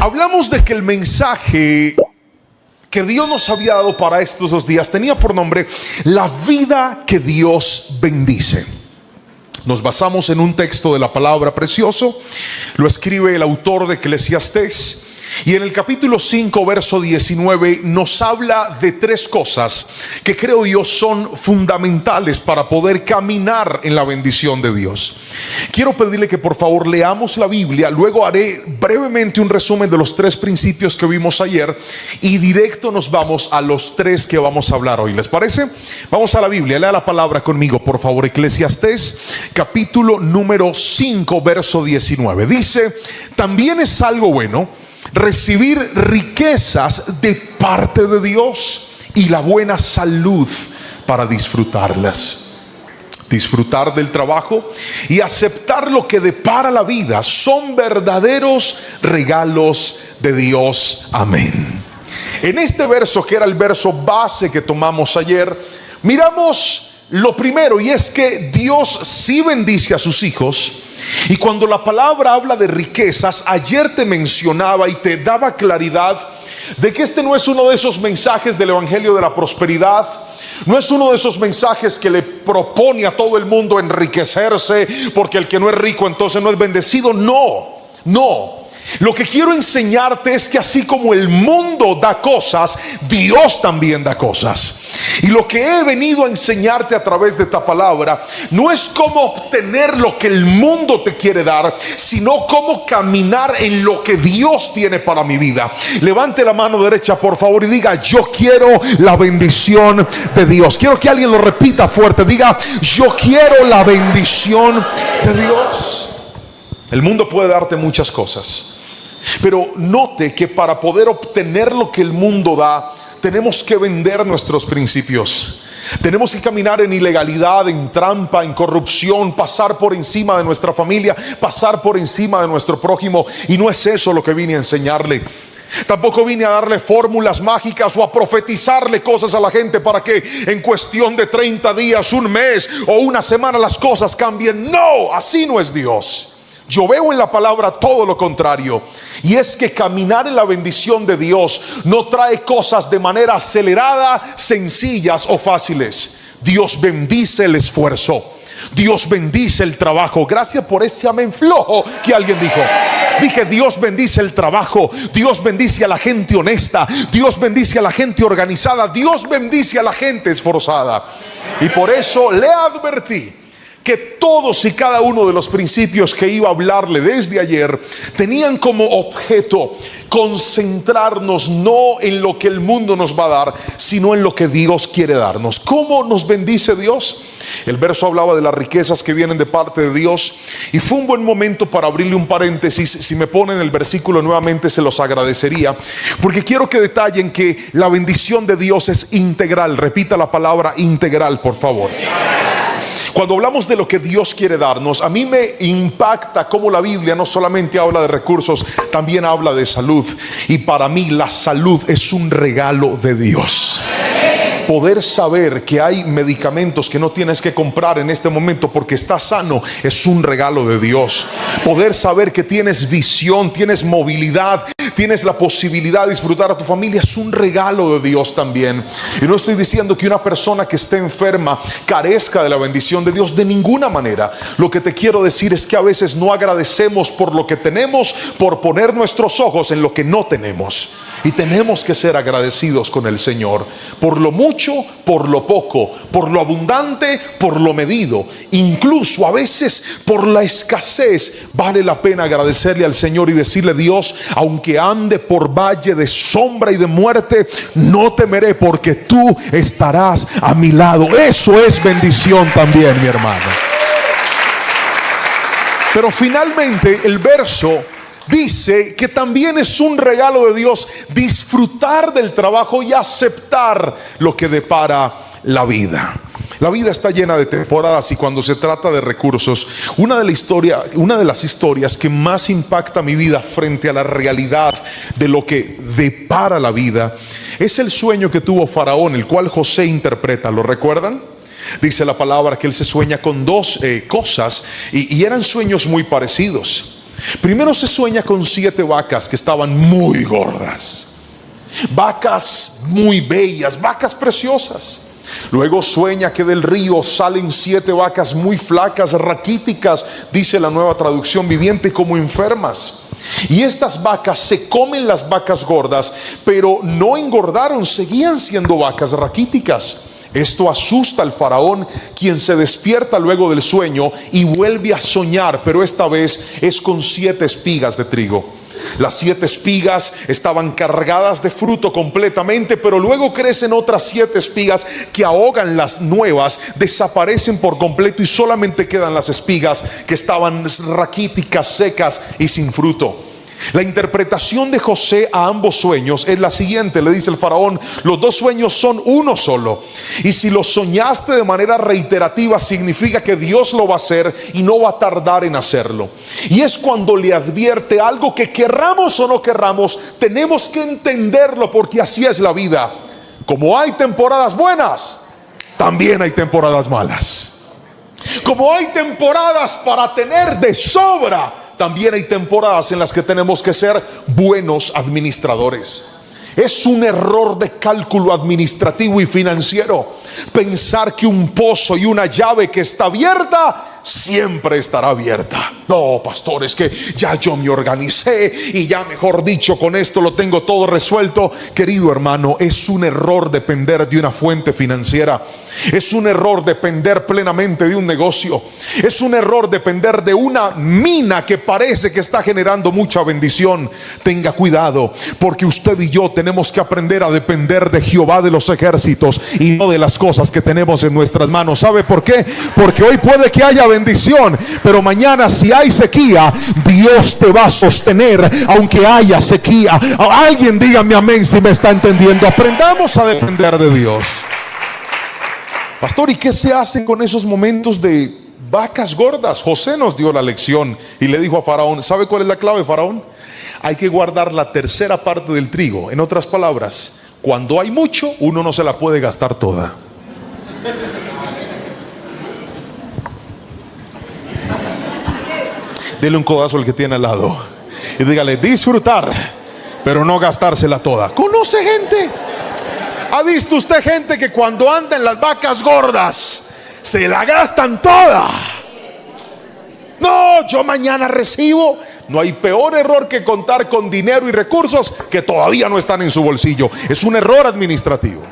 Hablamos de que el mensaje que Dios nos había dado para estos 2 días tenía por nombre la vida que Dios bendice. Nos basamos en un texto de la palabra precioso, lo escribe el autor de Eclesiastés, y en el capítulo 5 verso 19 nos habla de 3 cosas que creo yo son fundamentales para poder caminar en la bendición de Dios. Quiero pedirle que por favor leamos la Biblia, luego haré brevemente un resumen de los 3 principios que vimos ayer y directo nos vamos a los 3 que vamos a hablar hoy. ¿Les parece? Vamos a la Biblia, lea la palabra conmigo por favor. Eclesiastés capítulo número 5 verso 19 dice: también es algo bueno recibir riquezas de parte de Dios y la buena salud para disfrutarlas. Disfrutar del trabajo y aceptar lo que depara la vida son verdaderos regalos de Dios. Amén. En este verso, que era el verso base que tomamos ayer, miramos lo primero, y es que Dios sí bendice a sus hijos. Y cuando la palabra habla de riquezas, ayer te mencionaba y te daba claridad de que este no es uno de esos mensajes del evangelio de la prosperidad. No es uno de esos mensajes que le propone a todo el mundo enriquecerse, porque el que no es rico entonces no es bendecido. No. Lo que quiero enseñarte es que así como el mundo da cosas, Dios también da cosas. Y lo que he venido a enseñarte a través de esta palabra no es cómo obtener lo que el mundo te quiere dar, sino cómo caminar en lo que Dios tiene para mi vida. Levante la mano derecha por favor y diga: yo quiero la bendición de Dios. Quiero que alguien lo repita fuerte, diga: yo quiero la bendición de Dios. El mundo puede darte muchas cosas, pero note que para poder obtener lo que el mundo da, tenemos que vender nuestros principios. Tenemos que caminar en ilegalidad, en trampa, en corrupción, pasar por encima de nuestra familia, pasar por encima de nuestro prójimo. Y no es eso lo que vine a enseñarle. Tampoco vine a darle fórmulas mágicas o a profetizarle cosas a la gente para que en cuestión de 30 días, un mes o una semana las cosas cambien. No, así no es Dios. Yo veo en la palabra todo lo contrario, y es que caminar en la bendición de Dios no trae cosas de manera acelerada, sencillas o fáciles. Dios bendice el esfuerzo, Dios bendice el trabajo. Gracias por ese amén flojo que alguien dijo. Dije: Dios bendice el trabajo, Dios bendice a la gente honesta, Dios bendice a la gente organizada, Dios bendice a la gente esforzada. Y por eso le advertí que todos y cada uno de los principios que iba a hablarle desde ayer tenían como objeto concentrarnos no en lo que el mundo nos va a dar, sino en lo que Dios quiere darnos. ¿Cómo nos bendice Dios? El verso hablaba de las riquezas que vienen de parte de Dios, y fue un buen momento para abrirle un paréntesis. Si me ponen el versículo nuevamente se los agradecería, porque quiero que detallen que la bendición de Dios es integral. Repita la palabra integral por favor. Cuando hablamos de lo que Dios quiere darnos, a mí me impacta cómo la Biblia no solamente habla de recursos, también habla de salud. Y para mí la salud es un regalo de Dios. Poder saber que hay medicamentos que no tienes que comprar en este momento porque estás sano es un regalo de Dios. Poder saber que tienes visión, tienes movilidad, tienes la posibilidad de disfrutar a tu familia es un regalo de Dios también. Y no estoy diciendo que una persona que esté enferma carezca de la bendición de Dios, de ninguna manera. Lo que te quiero decir es que a veces no agradecemos por lo que tenemos, por poner nuestros ojos en lo que no tenemos. Y tenemos que ser agradecidos con el Señor por lo mucho, por lo poco, por lo abundante, por lo medido. Incluso a veces por la escasez vale la pena agradecerle al Señor y decirle: Dios, aunque ande por valle de sombra y de muerte, no temeré porque tú estarás a mi lado. Eso es bendición también, mi hermano. Pero finalmente el verso dice que también es un regalo de Dios disfrutar del trabajo y aceptar lo que depara la vida. La vida está llena de temporadas, y cuando se trata de recursos, una de las historias que más impacta mi vida frente a la realidad de lo que depara la vida es el sueño que tuvo Faraón, el cual José interpreta. ¿Lo recuerdan? Dice la palabra que él se sueña con 2 cosas y eran sueños muy parecidos. Primero se sueña con 7 vacas que estaban muy gordas, vacas muy bellas, vacas preciosas. Luego sueña que del río salen 7 vacas muy flacas, raquíticas, dice la Nueva Traducción Viviente, como enfermas. Y estas vacas se comen las vacas gordas, pero no engordaron, seguían siendo vacas raquíticas. Esto asusta al faraón, quien se despierta luego del sueño y vuelve a soñar, pero esta vez es con 7 espigas de trigo. Las 7 espigas estaban cargadas de fruto completamente, pero luego crecen otras 7 espigas que ahogan las nuevas, desaparecen por completo y solamente quedan las espigas que estaban raquíticas, secas y sin fruto. La interpretación de José a ambos sueños es la siguiente. Le dice el faraón: los 2 sueños son uno solo, y si los soñaste de manera reiterativa, significa que Dios lo va a hacer y no va a tardar en hacerlo. Y es cuando le advierte algo que, querramos o no querramos, tenemos que entenderlo, porque así es la vida. Como hay temporadas buenas, también hay temporadas malas. Como hay temporadas para tener de sobra, también hay temporadas en las que tenemos que ser buenos administradores. Es un error de cálculo administrativo y financiero pensar que un pozo y una llave que está abierta siempre estará abierta. No, pastor, es que ya yo me organicé y ya, mejor dicho, con esto lo tengo todo resuelto. Querido hermano, es un error depender de una fuente financiera. Es un error depender plenamente de un negocio. Es un error depender de una mina que parece que está generando mucha bendición. Tenga cuidado, porque usted y yo tenemos que aprender a depender de Jehová de los ejércitos y no de las cosas que tenemos en nuestras manos. ¿Sabe por qué? Porque hoy puede que haya bendición, pero mañana, si hay sequía, Dios te va a sostener aunque haya sequía. Alguien dígame amén si me está entendiendo. Aprendamos a depender de Dios. Pastor, ¿y qué se hace con esos momentos de vacas gordas? José nos dio la lección y le dijo a Faraón: ¿sabe cuál es la clave, Faraón? Hay que guardar la tercera parte del trigo. En otras palabras, cuando hay mucho, uno no se la puede gastar toda. Dele un codazo al que tiene al lado y dígale: disfrutar, pero no gastársela toda. ¿Conoce gente? ¿Ha visto usted gente que cuando anda en las vacas gordas se la gastan toda? No, yo mañana recibo. No hay peor error que contar con dinero y recursos que todavía no están en su bolsillo. Es un error administrativo.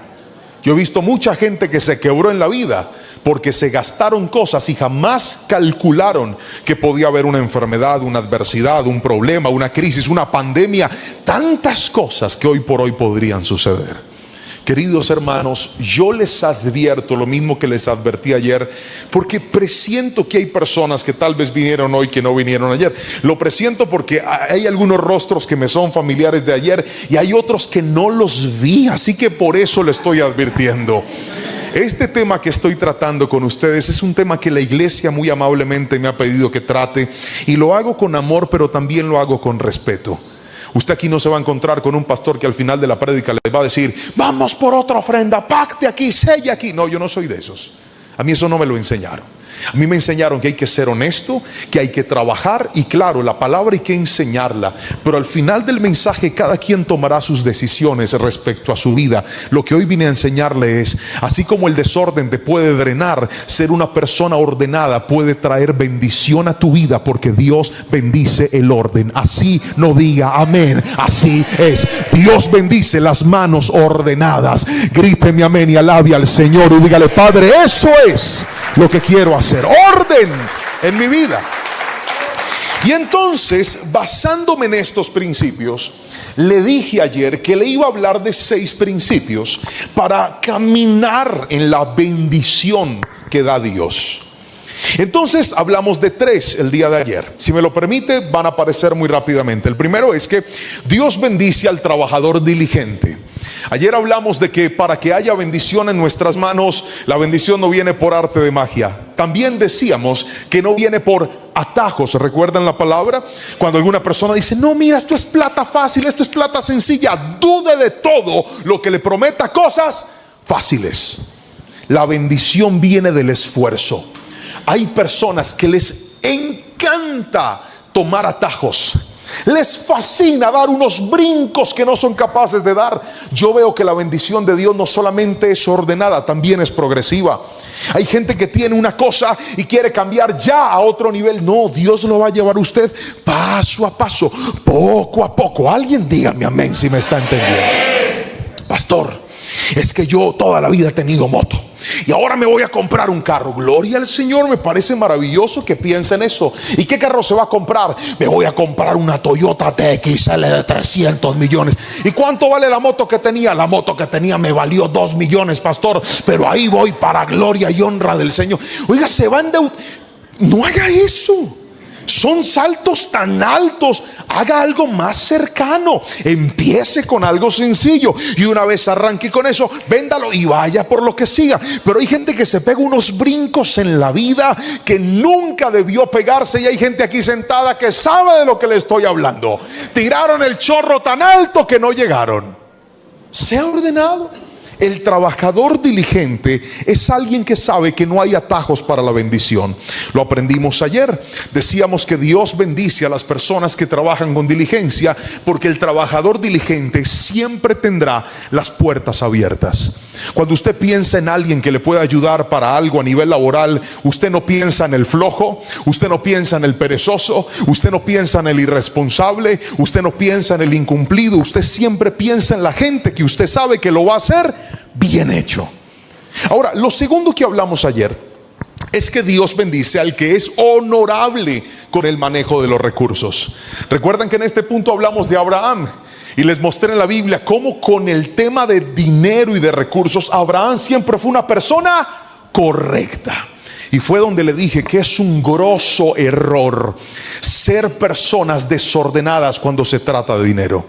Yo he visto mucha gente que se quebró en la vida porque se gastaron cosas y jamás calcularon que podía haber una enfermedad, una adversidad, un problema, una crisis, una pandemia. Tantas cosas que hoy por hoy podrían suceder. Queridos hermanos, yo les advierto lo mismo que les advertí ayer, porque presiento que hay personas que tal vez vinieron hoy que no vinieron ayer. Lo presiento porque hay algunos rostros que me son familiares de ayer y hay otros que no los vi, así que por eso le estoy advirtiendo. Este tema que estoy tratando con ustedes es un tema que la iglesia muy amablemente me ha pedido que trate, y lo hago con amor, pero también lo hago con respeto. Usted aquí no se va a encontrar con un pastor que al final de la prédica le va a decir: vamos por otra ofrenda, pacte aquí, sella aquí. No, yo no soy de esos. A mí eso no me lo enseñaron. A mí me enseñaron que hay que ser honesto, que hay que trabajar, y claro, la palabra hay que enseñarla, pero al final del mensaje cada quien tomará sus decisiones respecto a su vida. Lo que hoy vine a enseñarle es: así como el desorden te puede drenar, ser una persona ordenada puede traer bendición a tu vida, porque Dios bendice el orden. Así no diga amén, así es. Dios bendice las manos ordenadas. Gríteme amén y alabe al Señor y dígale: Padre, eso es lo que quiero hacer, orden en mi vida. Y entonces, basándome en estos principios, le dije ayer que le iba a hablar de 6 principios para caminar en la bendición que da Dios. Entonces hablamos de 3 el día de ayer. Si me lo permite, van a aparecer muy rápidamente. El primero es que Dios bendice al trabajador diligente. Ayer hablamos de que para que haya bendición en nuestras manos, la bendición no viene por arte de magia. También decíamos que no viene por atajos. ¿Recuerdan la palabra? Cuando alguna persona dice: no, mira, esto es plata fácil, esto es plata sencilla, dude de todo lo que le prometa cosas fáciles. La bendición viene del esfuerzo. Hay personas que les encanta tomar atajos. Les fascina dar unos brincos que no son capaces de dar. Yo veo que la bendición de Dios no solamente es ordenada, también es progresiva. Hay gente que tiene una cosa y quiere cambiar ya a otro nivel. No, Dios lo va a llevar a usted paso a paso, poco a poco. Alguien dígame amén si me está entendiendo. Pastor, es que yo toda la vida he tenido moto y ahora me voy a comprar un carro. Gloria al Señor, me parece maravilloso que piensen eso. ¿Y qué carro se va a comprar? Me voy a comprar una Toyota TXL de 300 millones. ¿Y cuánto vale la moto que tenía? La moto que tenía me valió 2 millones, pastor, pero ahí voy para gloria y honra del Señor. Oiga, se va a endeudar. No haga eso. Son saltos tan altos. Haga algo más cercano. Empiece con algo sencillo y una vez arranque con eso, véndalo y vaya por lo que siga. Pero hay gente que se pega unos brincos en la vida que nunca debió pegarse. Y hay gente aquí sentada que sabe de lo que le estoy hablando. Tiraron el chorro tan alto que no llegaron. Sea ordenado. El trabajador diligente es alguien que sabe que no hay atajos para la bendición. Lo aprendimos ayer. Decíamos que Dios bendice a las personas que trabajan con diligencia, porque el trabajador diligente siempre tendrá las puertas abiertas. Cuando usted piensa en alguien que le pueda ayudar para algo a nivel laboral, usted no piensa en el flojo, usted no piensa en el perezoso, usted no piensa en el irresponsable, usted no piensa en el incumplido. Usted siempre piensa en la gente que usted sabe que lo va a hacer bien hecho. Ahora, lo segundo que hablamos ayer es que Dios bendice al que es honorable con el manejo de los recursos. Recuerdan que en este punto hablamos de Abraham y les mostré en la Biblia cómo con el tema de dinero y de recursos, Abraham siempre fue una persona correcta. Y fue donde le dije que es un grosso error ser personas desordenadas cuando se trata de dinero.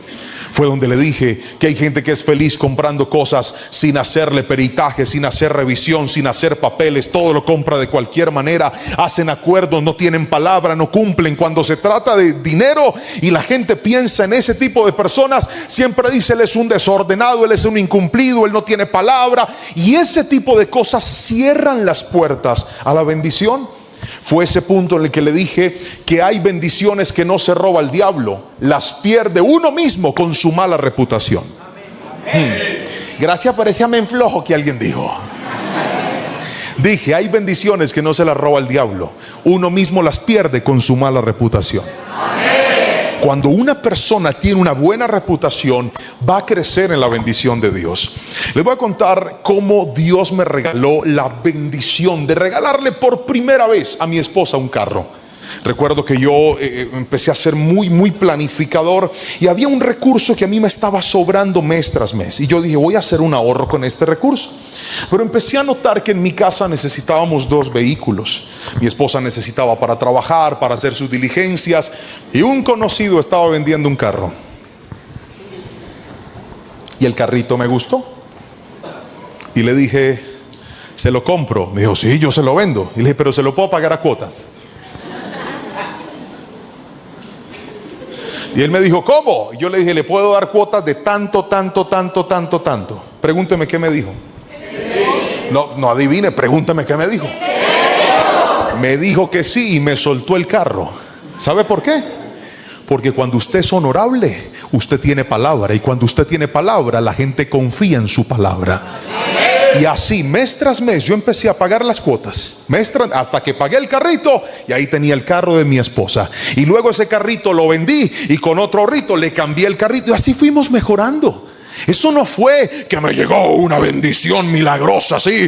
Fue donde le dije que hay gente que es feliz comprando cosas sin hacerle peritaje, sin hacer revisión, sin hacer papeles. Todo lo compra de cualquier manera. Hacen acuerdos, no tienen palabra, no cumplen. Cuando se trata de dinero y la gente piensa en ese tipo de personas, siempre dice: él es un desordenado, él es un incumplido, él no tiene palabra. Y ese tipo de cosas cierran las puertas a la bendición. Fue ese punto en el que le dije que hay bendiciones que no se roba el diablo, las pierde uno mismo con su mala reputación. Gracias por ese amén flojo que alguien dijo. Dije, hay bendiciones que no se las roba el diablo, uno mismo las pierde con su mala reputación. Cuando una persona tiene una buena reputación, va a crecer en la bendición de Dios. Les voy a contar cómo Dios me regaló la bendición de regalarle por primera vez a mi esposa un carro. Recuerdo que yo empecé a ser muy planificador y había un recurso que a mí me estaba sobrando mes tras mes. Y yo dije, voy a hacer un ahorro con este recurso. Pero empecé a notar que en mi casa necesitábamos 2 vehículos. Mi esposa necesitaba para trabajar, para hacer sus diligencias. Y un conocido estaba vendiendo un carro. Y el carrito me gustó. Y le dije, ¿se lo compro? Me dijo, sí, yo se lo vendo. Y le dije, pero ¿se lo puedo pagar a cuotas? Y él me dijo, ¿cómo? Y yo le dije, le puedo dar cuotas de tanto. Pregúnteme qué me dijo. No adivine, pregúnteme qué me dijo. Me dijo que sí y me soltó el carro. ¿Sabe por qué? Porque cuando usted es honorable, usted tiene palabra. Y cuando usted tiene palabra, la gente confía en su palabra. Y así mes tras mes yo empecé a pagar las cuotas, hasta que pagué el carrito. Y ahí tenía el carro de mi esposa. Y luego ese carrito lo vendí y con otro ahorrito le cambié el carrito. Y así fuimos mejorando. Eso no fue que me llegó una bendición milagrosa así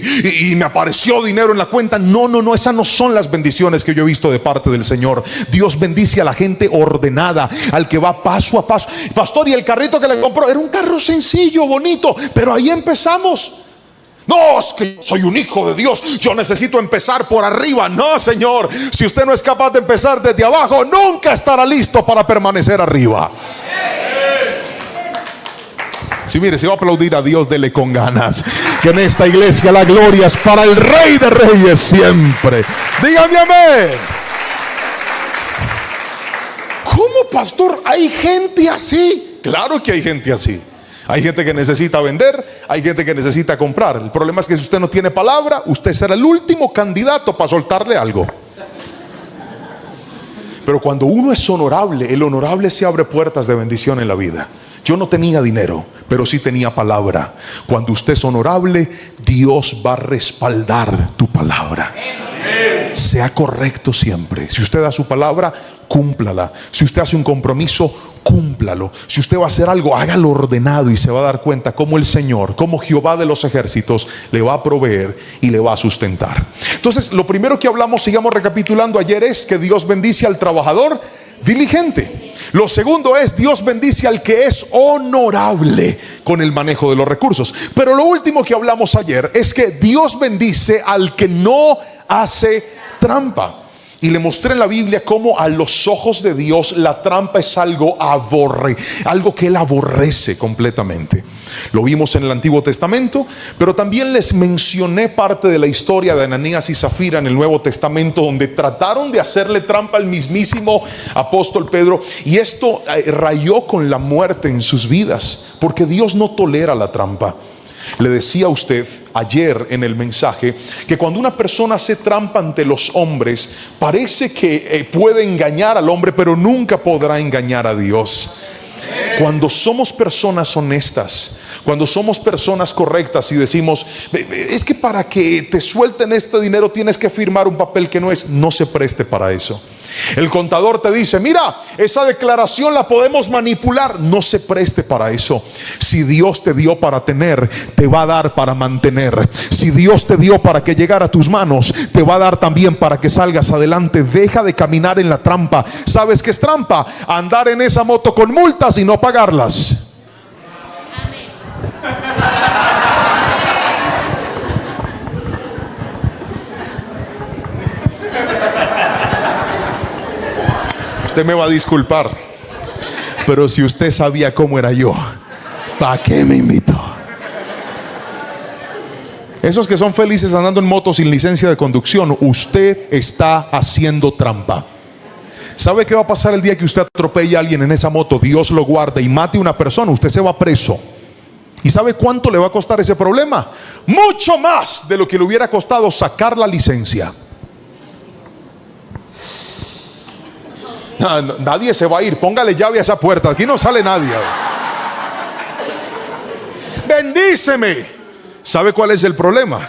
y me apareció dinero en la cuenta. No, esas no son las bendiciones que yo he visto de parte del Señor. Dios bendice a la gente ordenada, al que va paso a paso. Pastor, y el carrito que le compró era un carro sencillo, bonito, pero ahí empezamos. No, es que soy un hijo de Dios, yo necesito empezar por arriba. No, Señor, si usted no es capaz de empezar desde abajo, nunca estará listo para permanecer arriba. Sí, mire, si va a aplaudir a Dios, dele con ganas. Que en esta iglesia la gloria es para el Rey de Reyes siempre. Dígame amén. ¿Cómo, pastor? ¿Hay gente así? Claro que hay gente así. Hay gente que necesita vender, hay gente que necesita comprar. El problema es que si usted no tiene palabra, usted será el último candidato para soltarle algo. Pero cuando uno es honorable, el honorable se abre puertas de bendición en la vida. Yo no tenía dinero, pero sí tenía palabra. Cuando usted es honorable, Dios va a respaldar tu palabra. Sea correcto siempre. Si usted da su palabra, cúmplala. Si usted hace un compromiso, cúmplalo. Si usted va a hacer algo, hágalo ordenado, y se va a dar cuenta cómo el Señor, como Jehová de los ejércitos, le va a proveer y le va a sustentar. Entonces, lo primero que hablamos, sigamos recapitulando ayer, es que Dios bendice al trabajador diligente. Lo segundo es, Dios bendice al que es honorable con el manejo de los recursos. Pero lo último que hablamos ayer es que Dios bendice al que no hace trampa. Y le mostré en la Biblia cómo a los ojos de Dios la trampa es algo algo que Él aborrece completamente. Lo vimos en el Antiguo Testamento, pero también les mencioné parte de la historia de Ananías y Zafira en el Nuevo Testamento, donde trataron de hacerle trampa al mismísimo apóstol Pedro, y esto rayó con la muerte en sus vidas, porque Dios no tolera la trampa. Le decía a usted ayer en el mensaje que cuando una persona hace trampa ante los hombres, parece que puede engañar al hombre, pero nunca podrá engañar a Dios. Cuando somos personas honestas, cuando somos personas correctas y decimos, es que para que te suelten este dinero tienes que firmar un papel que no es, no se preste para eso. El contador te dice, mira, esa declaración la podemos manipular, no se preste para eso. Si Dios te dio para tener, te va a dar para mantener. Si Dios te dio para que llegara a tus manos, te va a dar también para que salgas adelante. Deja de caminar en la trampa. ¿Sabes qué es trampa? Andar en esa moto con multas y no pagarlas. Usted me va a disculpar, pero si usted sabía cómo era yo, ¿para qué me invitó? Esos que son felices andando en moto sin licencia de conducción, usted está haciendo trampa. ¿Sabe qué va a pasar el día que usted atropelle a alguien en esa moto? Dios lo guarde y mate a una persona, usted se va preso. ¿Y sabe cuánto le va a costar ese problema? Mucho más de lo que le hubiera costado sacar la licencia. Nadie se va a ir, póngale llave a esa puerta, aquí no sale nadie. Bendíceme. ¿Sabe cuál es el problema?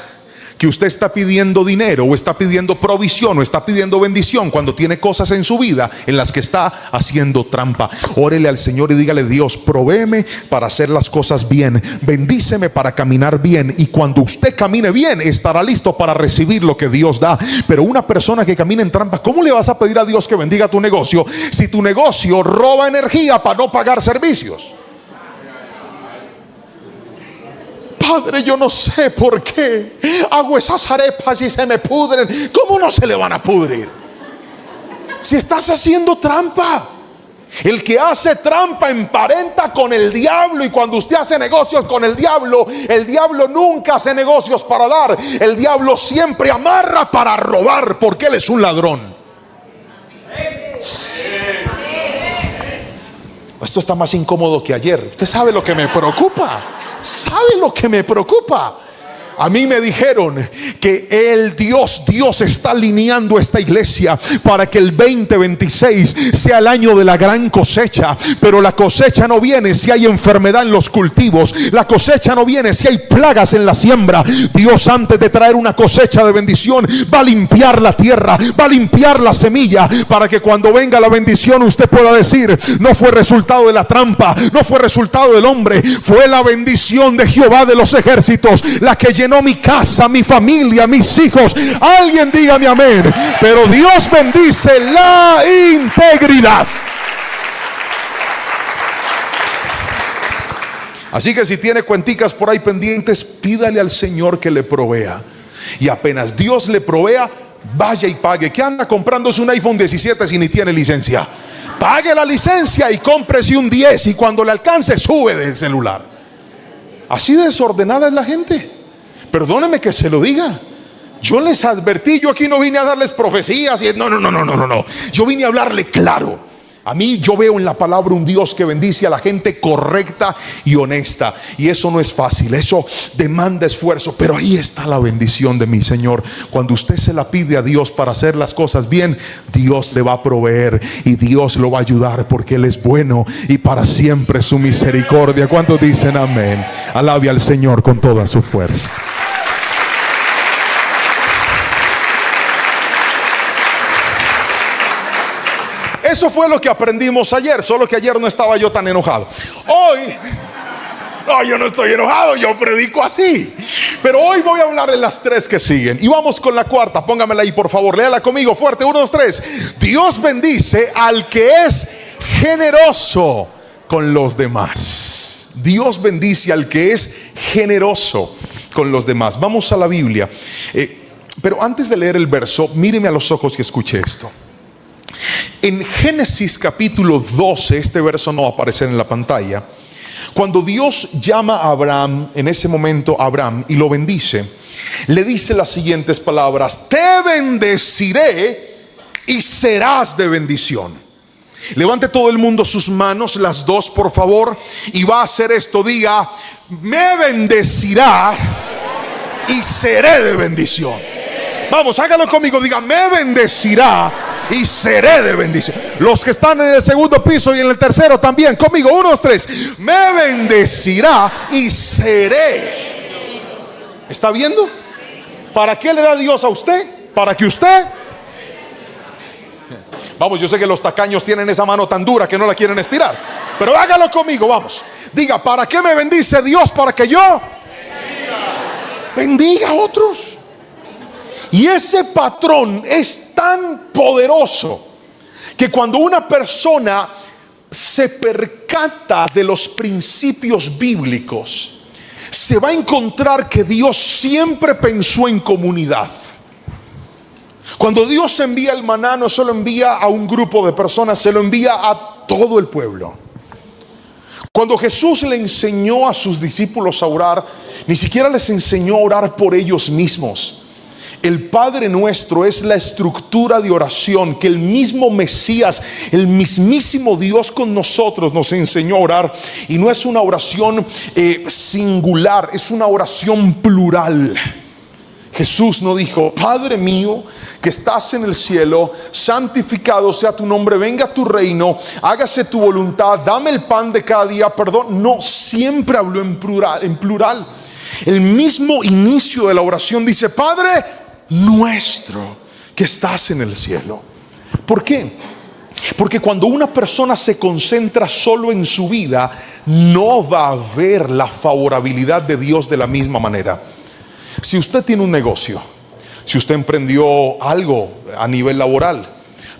Que usted está pidiendo dinero, o está pidiendo provisión, o está pidiendo bendición, cuando tiene cosas en su vida en las que está haciendo trampa. Órele al Señor y dígale, Dios, provéeme para hacer las cosas bien, bendíceme para caminar bien, y cuando usted camine bien, estará listo para recibir lo que Dios da. Pero una persona que camina en trampa, ¿cómo le vas a pedir a Dios que bendiga tu negocio si tu negocio roba energía para no pagar servicios? Padre, yo no sé por qué hago esas arepas y se me pudren. ¿Cómo no se le van a pudrir? Si estás haciendo trampa. El que hace trampa emparenta con el diablo, y cuando usted hace negocios con el diablo nunca hace negocios para dar. El diablo siempre amarra para robar, porque él es un ladrón. Esto está más incómodo que ayer. Usted sabe lo que me preocupa. ¿Sabe lo que me preocupa? A mí me dijeron que Dios está alineando esta iglesia para que el 2026 sea el año de la gran cosecha. Pero la cosecha no viene si hay enfermedad en los cultivos. La cosecha no viene si hay plagas en la siembra. Dios, antes de traer una cosecha de bendición, va a limpiar la tierra, va a limpiar la semilla, para que cuando venga la bendición usted pueda decir, no fue resultado de la trampa, no fue resultado del hombre, fue la bendición de Jehová de los ejércitos la que llenó mi casa, mi familia, mis hijos. Alguien dígame amén. Pero Dios bendice la integridad. Así que si tiene cuenticas por ahí pendientes, pídale al Señor que le provea. Y apenas Dios le provea, vaya y pague. ¿Qué anda comprándose un iPhone 17 si ni tiene licencia? Pague la licencia y cómprese un 10, y cuando le alcance sube del celular. Así desordenada es la gente. Perdóneme que se lo diga. Yo les advertí, yo aquí no vine a darles profecías y no. Yo vine a hablarle claro. A mí, yo veo en la palabra un Dios que bendice a la gente correcta y honesta, y eso no es fácil, eso demanda esfuerzo, pero ahí está la bendición de mi Señor. Cuando usted se la pide a Dios para hacer las cosas bien, Dios le va a proveer y Dios lo va a ayudar, porque Él es bueno y para siempre su misericordia. ¿Cuántos dicen amén? Alabe al Señor con toda su fuerza. Eso fue lo que aprendimos ayer, solo que ayer no estaba yo tan enojado. Hoy, no, yo no estoy enojado, yo predico así. Pero hoy voy a hablar de las tres que siguen. Y vamos con la cuarta, póngamela ahí por favor, léala conmigo fuerte, 1, 2, 3. Dios bendice al que es generoso con los demás. Dios bendice al que es generoso con los demás. Vamos a la Biblia. Pero antes de leer el verso, míreme a los ojos y escuche esto. En Génesis capítulo 12, este verso no va a aparecer en la pantalla. Cuando Dios llama a Abraham, en ese momento Abraham, y lo bendice, le dice las siguientes palabras: te bendeciré y serás de bendición. Levante todo el mundo sus manos, las dos por favor, y va a hacer esto. Diga: me bendecirá y seré de bendición. Vamos, hágalo conmigo, diga: me bendecirá y seré de bendición. Los que están en el segundo piso y en el tercero también, conmigo, 1, 2, 3. Me bendecirá y seré. ¿Está viendo? ¿Para qué le da Dios a usted? Para que usted... Vamos, yo sé que los tacaños tienen esa mano tan dura que no la quieren estirar, pero hágalo conmigo, vamos. Diga: ¿para qué me bendice Dios? Para que yo bendiga a otros. Y ese patrón es tan poderoso que cuando una persona se percata de los principios bíblicos, se va a encontrar que Dios siempre pensó en comunidad. Cuando Dios envía el maná, no solo envía a un grupo de personas, se lo envía a todo el pueblo. Cuando Jesús le enseñó a sus discípulos a orar, ni siquiera les enseñó a orar por ellos mismos. El Padre Nuestro es la estructura de oración que el mismo Mesías, el mismísimo Dios con nosotros, nos enseñó a orar. Y no es una oración singular, es una oración plural. Jesús no dijo: Padre mío que estás en el cielo, santificado sea tu nombre, venga tu reino, hágase tu voluntad, dame el pan de cada día, perdón. No, siempre habló en plural. El mismo inicio de la oración dice: Padre nuestro que estás en el cielo. ¿Por qué? Porque cuando una persona se concentra solo en su vida, no va a ver la favorabilidad de Dios de la misma manera. Si usted tiene un negocio, si usted emprendió algo a nivel laboral,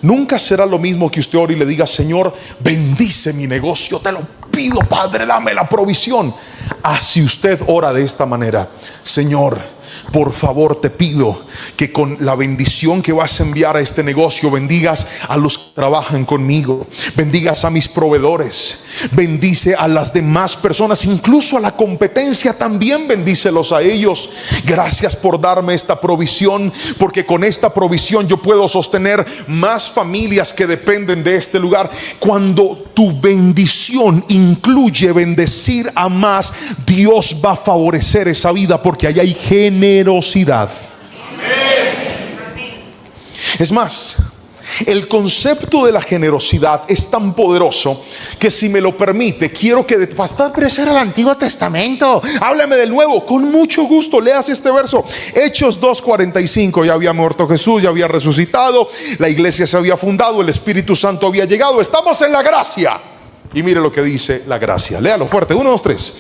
nunca será lo mismo que usted ore y le diga: Señor, bendice mi negocio, te lo pido, Padre, dame la provisión. Así usted ora de esta manera: Señor, por favor te pido que con la bendición que vas a enviar a este negocio, bendigas a los que trabajan conmigo, bendigas a mis proveedores, bendice a las demás personas, incluso a la competencia también bendícelos a ellos. Gracias por darme esta provisión, porque con esta provisión yo puedo sostener más familias que dependen de este lugar. Cuando tu bendición incluye bendecir a más, Dios va a favorecer esa vida, porque allá hay generosidad. Es más, el concepto de la generosidad es tan poderoso que, si me lo permite, quiero que... Pastor, pero ese era el Antiguo Testamento, háblame del Nuevo. Con mucho gusto, leas este verso. Hechos 2:45. Ya había muerto Jesús, ya había resucitado, la iglesia se había fundado, el Espíritu Santo había llegado, estamos en la gracia. Y mire lo que dice la gracia, léalo fuerte, 1, 2, 3.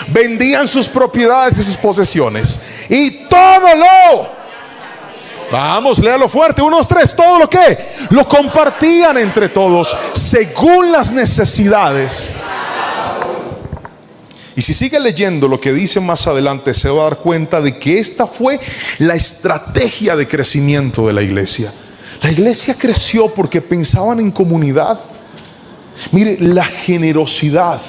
Vendían sus propiedades y sus posesiones y todo lo... Vamos, léalo fuerte, 1, 2, 3. Todo lo que lo compartían entre todos según las necesidades. Y si sigue leyendo lo que dice más adelante, se va a dar cuenta de que esta fue la estrategia de crecimiento de la iglesia. La iglesia creció porque pensaban en comunidad. Mire, la generosidad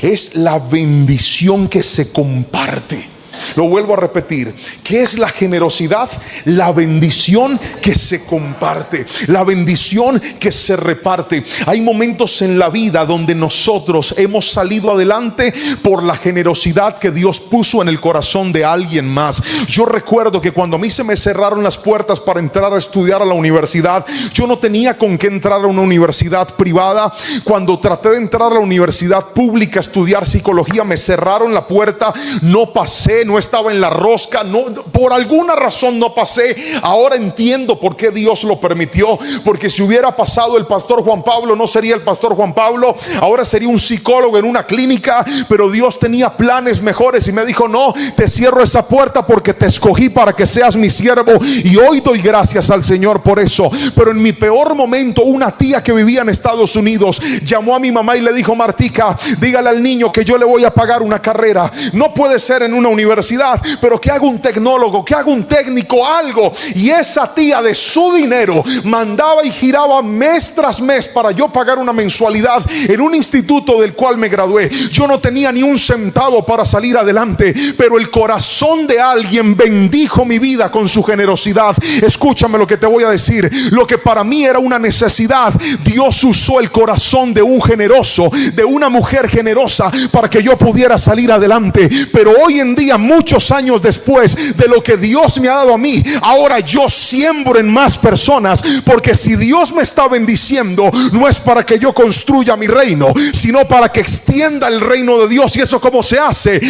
es la bendición que se comparte. Lo vuelvo a repetir. ¿Qué es la generosidad? La bendición que se comparte, la bendición que se reparte. Hay momentos en la vida donde nosotros hemos salido adelante por la generosidad que Dios puso en el corazón de alguien más. Yo recuerdo que cuando a mí se me cerraron las puertas para entrar a estudiar a la universidad, yo no tenía con qué entrar a una universidad privada. Cuando traté de entrar a la universidad pública a estudiar psicología, me cerraron la puerta, no pasé, no estaba en la rosca, no, por alguna razón no pasé. Ahora entiendo por qué Dios lo permitió, porque si hubiera pasado el pastor Juan Pablo, no sería el pastor Juan Pablo, ahora sería un psicólogo en una clínica. Pero Dios tenía planes mejores y me dijo: no, te cierro esa puerta porque te escogí para que seas mi siervo, y hoy doy gracias al Señor por eso. Pero en mi peor momento, una tía que vivía en Estados Unidos llamó a mi mamá y le dijo: Martica, dígale al niño que yo le voy a pagar una carrera. No puede ser en una universidad, pero que haga un tecnólogo, que haga un técnico, algo. Y esa tía de su dinero mandaba y giraba mes tras mes para yo pagar una mensualidad en un instituto del cual me gradué. Yo no tenía ni un centavo para salir adelante, pero el corazón de alguien bendijo mi vida con su generosidad. Escúchame lo que te voy a decir. Lo que para mí era una necesidad, Dios usó el corazón de un generoso, de una mujer generosa, para que yo pudiera salir adelante. Pero hoy en día, muchos años después de lo que Dios me ha dado a mí, ahora yo siembro en más personas, porque si Dios me está bendiciendo, no es para que yo construya mi reino, sino para que extienda el reino de Dios. ¿Y eso cómo se hace?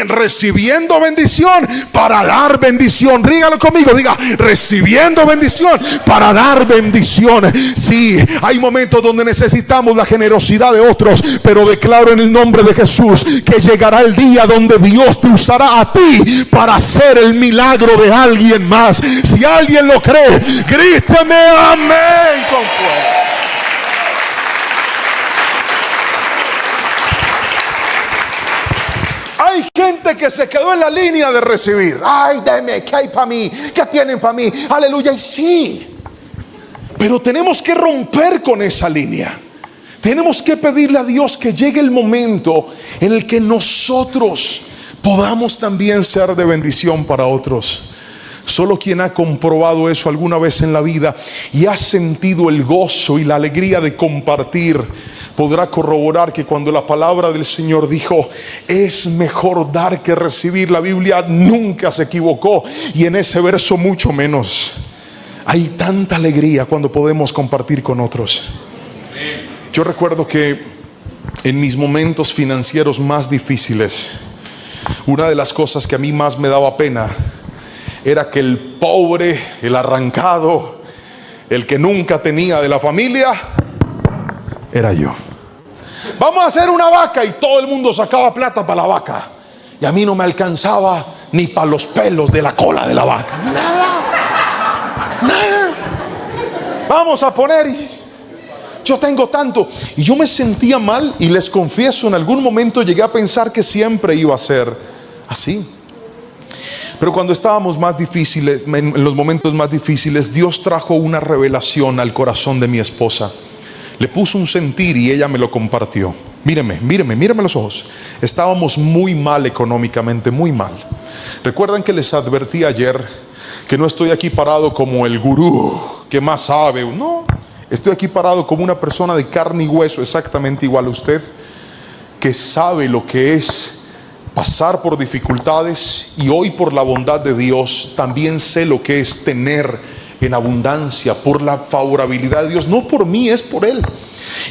Recibiendo bendición para dar bendición. Dígalo conmigo, diga: recibiendo bendición para dar bendición. Sí, hay momentos donde necesitamos la generosidad de otros, pero declaro en el nombre de Jesús que llegará el día donde Dios te usará a ti para hacer el milagro de alguien más. Si alguien lo cree, gríteme amén con fuerza. Hay gente que se quedó en la línea de recibir. Ay, deme, ¿qué hay para mí? ¿Qué tienen para mí? Aleluya. Y sí, pero tenemos que romper con esa línea. Tenemos que pedirle a Dios que llegue el momento en el que nosotros podamos también ser de bendición para otros. Solo quien ha comprobado eso alguna vez en la vida y ha sentido el gozo y la alegría de compartir, podrá corroborar que cuando la palabra del Señor dijo: es mejor dar que recibir, la Biblia nunca se equivocó, y en ese verso mucho menos. Hay tanta alegría cuando podemos compartir con otros. Yo recuerdo que en mis momentos financieros más difíciles, una de las cosas que a mí más me daba pena era que el pobre, el arrancado, el que nunca tenía de la familia, era yo. Vamos a hacer una vaca, y todo el mundo sacaba plata para la vaca, y a mí no me alcanzaba ni para los pelos de la cola de la vaca. Nada. Vamos a poner, y yo tengo tanto, y yo me sentía mal, y les confieso, en algún momento llegué a pensar que siempre iba a ser así. Pero cuando estábamos más difíciles, en los momentos más difíciles, Dios trajo una revelación al corazón de mi esposa. Le puso un sentir y ella me lo compartió. Míreme los ojos. Estábamos muy mal económicamente, muy mal. Recuerdan que les advertí ayer que no estoy aquí parado como el gurú que más sabe. No, estoy aquí parado como una persona de carne y hueso, exactamente igual a usted, que sabe lo que es pasar por dificultades, y hoy, por la bondad de Dios, también sé lo que es tener en abundancia por la favorabilidad de Dios. No por mí, es por Él.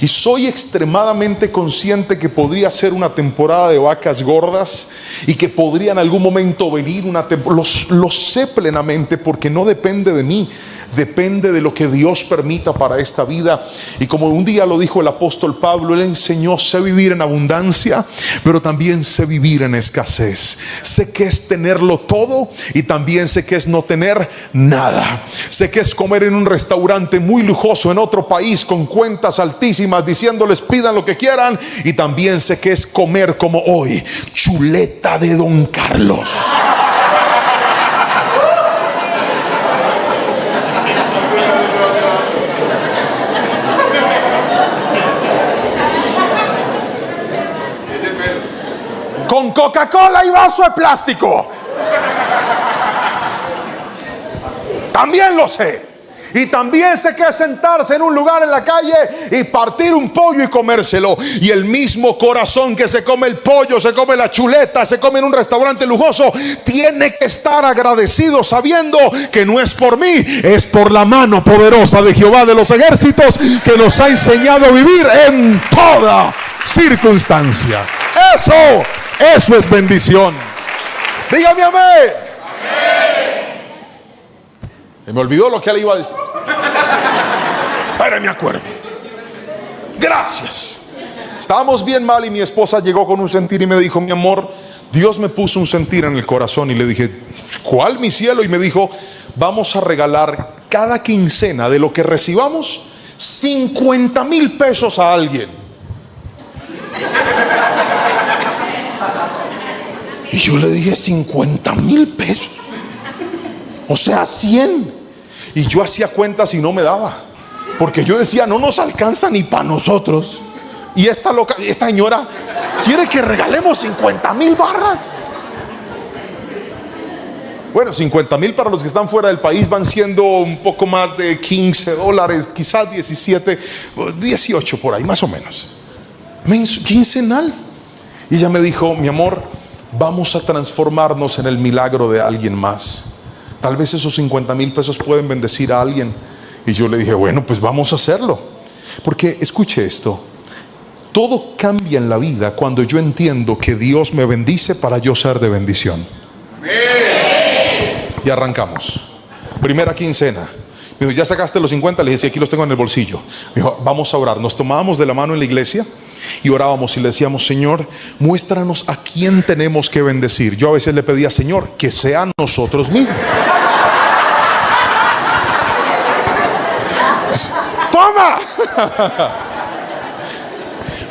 Y soy extremadamente consciente que podría ser una temporada de vacas gordas, y que podría en algún momento venir una temporada. Lo sé plenamente, porque no depende de mí, depende de lo que Dios permita para esta vida. Y como un día lo dijo el apóstol Pablo, él enseñó: sé vivir en abundancia, pero también sé vivir en escasez. Sé que es tenerlo todo, y también sé que es no tener nada. Sé que es comer en un restaurante muy lujoso en otro país con cuentas altísimas diciéndoles pidan lo que quieran, y también sé que es comer como hoy, chuleta de Don Carlos. Con Coca-Cola y vaso de plástico. También lo sé. Y también sé que es sentarse en un lugar en la calle y partir un pollo y comérselo. Y el mismo corazón que se come el pollo, se come la chuleta, se come en un restaurante lujoso, tiene que estar agradecido sabiendo que no es por mí, es por la mano poderosa de Jehová de los ejércitos, que nos ha enseñado a vivir en toda circunstancia. Eso es bendición. Dígame amén. Me olvidó lo que le iba a decir, pero me acuerdo. Gracias. Estábamos bien mal y mi esposa llegó con un sentir y me dijo: mi amor, Dios me puso un sentir en el corazón. Y le dije: ¿cuál, mi cielo? Y me dijo: vamos a regalar cada quincena de lo que recibamos 50,000 pesos a alguien. Y yo le dije: 50,000 pesos, o sea, 100. Y yo hacía cuentas y no me daba, porque yo decía: no nos alcanza ni para nosotros. Y esta señora quiere que regalemos 50,000 barras. Bueno, 50,000 para los que están fuera del país van siendo un poco más de $15, quizás 17, 18 por ahí, más o menos. Quincenal. Y ella me dijo: mi amor, vamos a transformarnos en el milagro de alguien más. Tal vez esos 50,000 pesos pueden bendecir a alguien. Y yo le dije: bueno, pues vamos a hacerlo. Porque escuche esto: todo cambia en la vida cuando yo entiendo que Dios me bendice para yo ser de bendición. Amén. Y arrancamos. Primera quincena. Me dijo: ¿ya sacaste los 50? Le dije: sí, aquí los tengo en el bolsillo. Me dijo: vamos a orar. Nos tomábamos de la mano en la iglesia y orábamos y le decíamos: Señor, muéstranos a quién tenemos que bendecir. Yo a veces le pedía: Señor, que sean nosotros mismos. ¡Toma!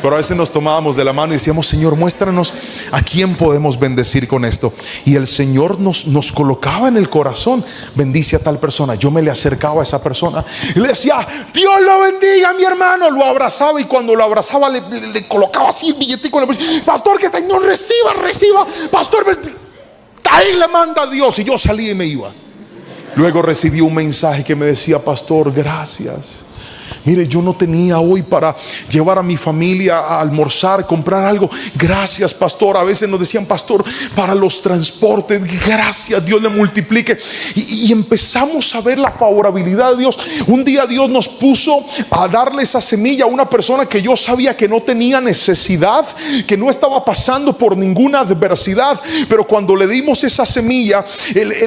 Pero a veces nos tomábamos de la mano y decíamos: Señor, muéstranos a quién podemos bendecir con esto. Y el Señor nos colocaba en el corazón: bendice a tal persona. Yo me le acercaba a esa persona y le decía: Dios lo bendiga, mi hermano. Lo abrazaba, y cuando lo abrazaba le colocaba así el billetico. Pastor, que está, no reciba. Pastor, ahí le manda a Dios. Y yo salí y me iba. Luego recibí un mensaje que me decía: pastor, gracias. Mire, yo no tenía hoy para llevar a mi familia a almorzar, comprar algo. Gracias, pastor. A veces nos decían: pastor, para los transportes. Gracias, Dios le multiplique. Y empezamos a ver la favorabilidad de Dios. Un día Dios nos puso a darle esa semilla a una persona que yo sabía que no tenía necesidad, que no estaba pasando por ninguna adversidad. Pero cuando le dimos esa semilla,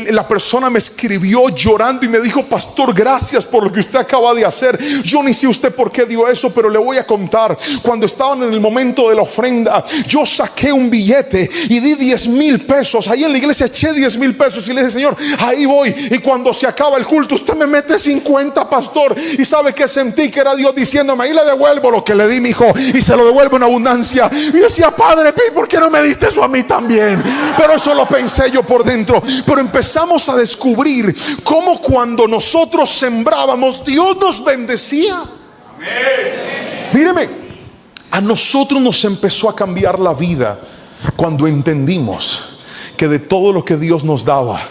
la persona me escribió llorando y me dijo: pastor, gracias por lo que usted acaba de hacer. Yo ni sé usted por qué dio eso, pero le voy a contar. Cuando estaban en el momento de la ofrenda, yo saqué un billete y di 10,000 pesos. Ahí en la iglesia eché 10,000 pesos y le dije: Señor, ahí voy. Y cuando se acaba el culto, usted me mete 50, pastor. Y sabe que sentí que era Dios diciéndome: ahí le devuelvo lo que le di, mi hijo, y se lo devuelvo en abundancia. Y yo decía: Padre, ¿por qué no me diste eso a mí también? Pero eso lo pensé yo por dentro. Pero empezamos a descubrir cómo cuando nosotros sembrábamos, Dios nos bendecía. Míreme, a nosotros nos empezó a cambiar la vida cuando entendimos que de todo lo que Dios nos daba,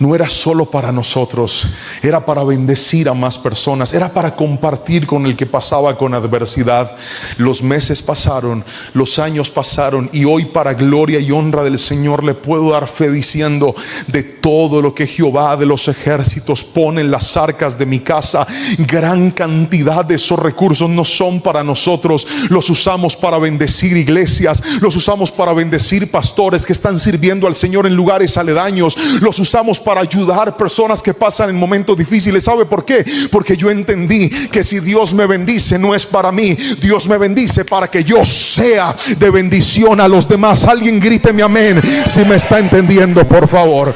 no era solo para nosotros, era para bendecir a más personas, era para compartir con el que pasaba con adversidad. Los meses pasaron, los años pasaron, y hoy, para gloria y honra del Señor, le puedo dar fe diciendo: de todo lo que Jehová de los ejércitos pone en las arcas de mi casa, gran cantidad de esos recursos no son para nosotros. Los usamos para bendecir iglesias, los usamos para bendecir pastores que están sirviendo al Señor en lugares aledaños, los usamos para ayudar personas que pasan en momentos difíciles. ¿Sabe por qué? Porque yo entendí que si Dios me bendice, no es para mí. Dios me bendice para que yo sea de bendición a los demás. Alguien gríteme amén si me está entendiendo, por favor.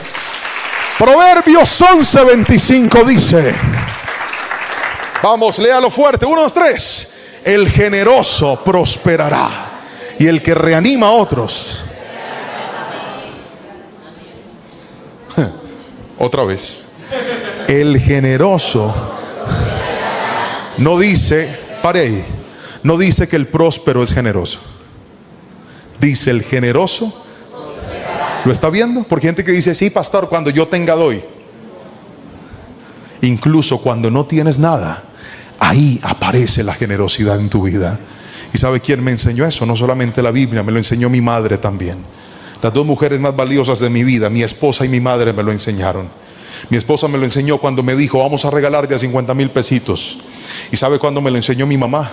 Proverbios 11:25 dice, vamos, léalo fuerte, 1, 2, 3: el generoso prosperará, y el que reanima a otros. Otra vez, el generoso. No dice, pare ahí, no dice que el próspero es generoso. Dice: el generoso. ¿Lo está viendo? Porque hay gente que dice, sí, pastor, cuando yo tenga doy. Incluso cuando no tienes nada, ahí aparece la generosidad en tu vida. ¿Y sabe quién me enseñó eso? No solamente la Biblia, me lo enseñó mi madre también. Las dos mujeres más valiosas de mi vida, mi esposa y mi madre, me lo enseñaron. Mi esposa me lo enseñó cuando me dijo, vamos a regalarte a 50,000 pesitos. ¿Y sabe cuándo me lo enseñó mi mamá?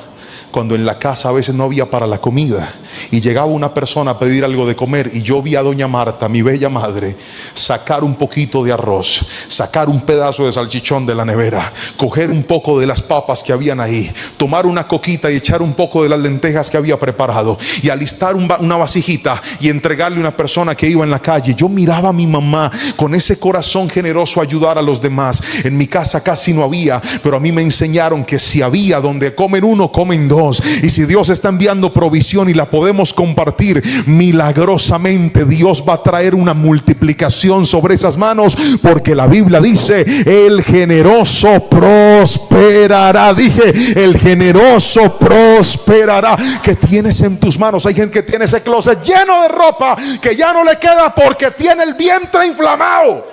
Cuando en la casa a veces no había para la comida y llegaba una persona a pedir algo de comer, y yo vi a doña Marta, mi bella madre, sacar un poquito de arroz, sacar un pedazo de salchichón de la nevera, coger un poco de las papas que habían ahí, tomar una coquita y echar un poco de las lentejas que había preparado y alistar una vasijita y entregarle a una persona que iba en la calle. Yo miraba a mi mamá con ese corazón generoso a ayudar a los demás. En mi casa casi no había, pero a mí me enseñaron que si había, donde comen uno, comen dos. Y si Dios está enviando provisión y la podemos compartir, milagrosamente Dios va a traer una multiplicación sobre esas manos, porque la Biblia dice, el generoso prosperará. Dije, el generoso prosperará. ¿Qué tienes en tus manos? Hay gente que tiene ese closet lleno de ropa que ya no le queda porque tiene el vientre inflamado.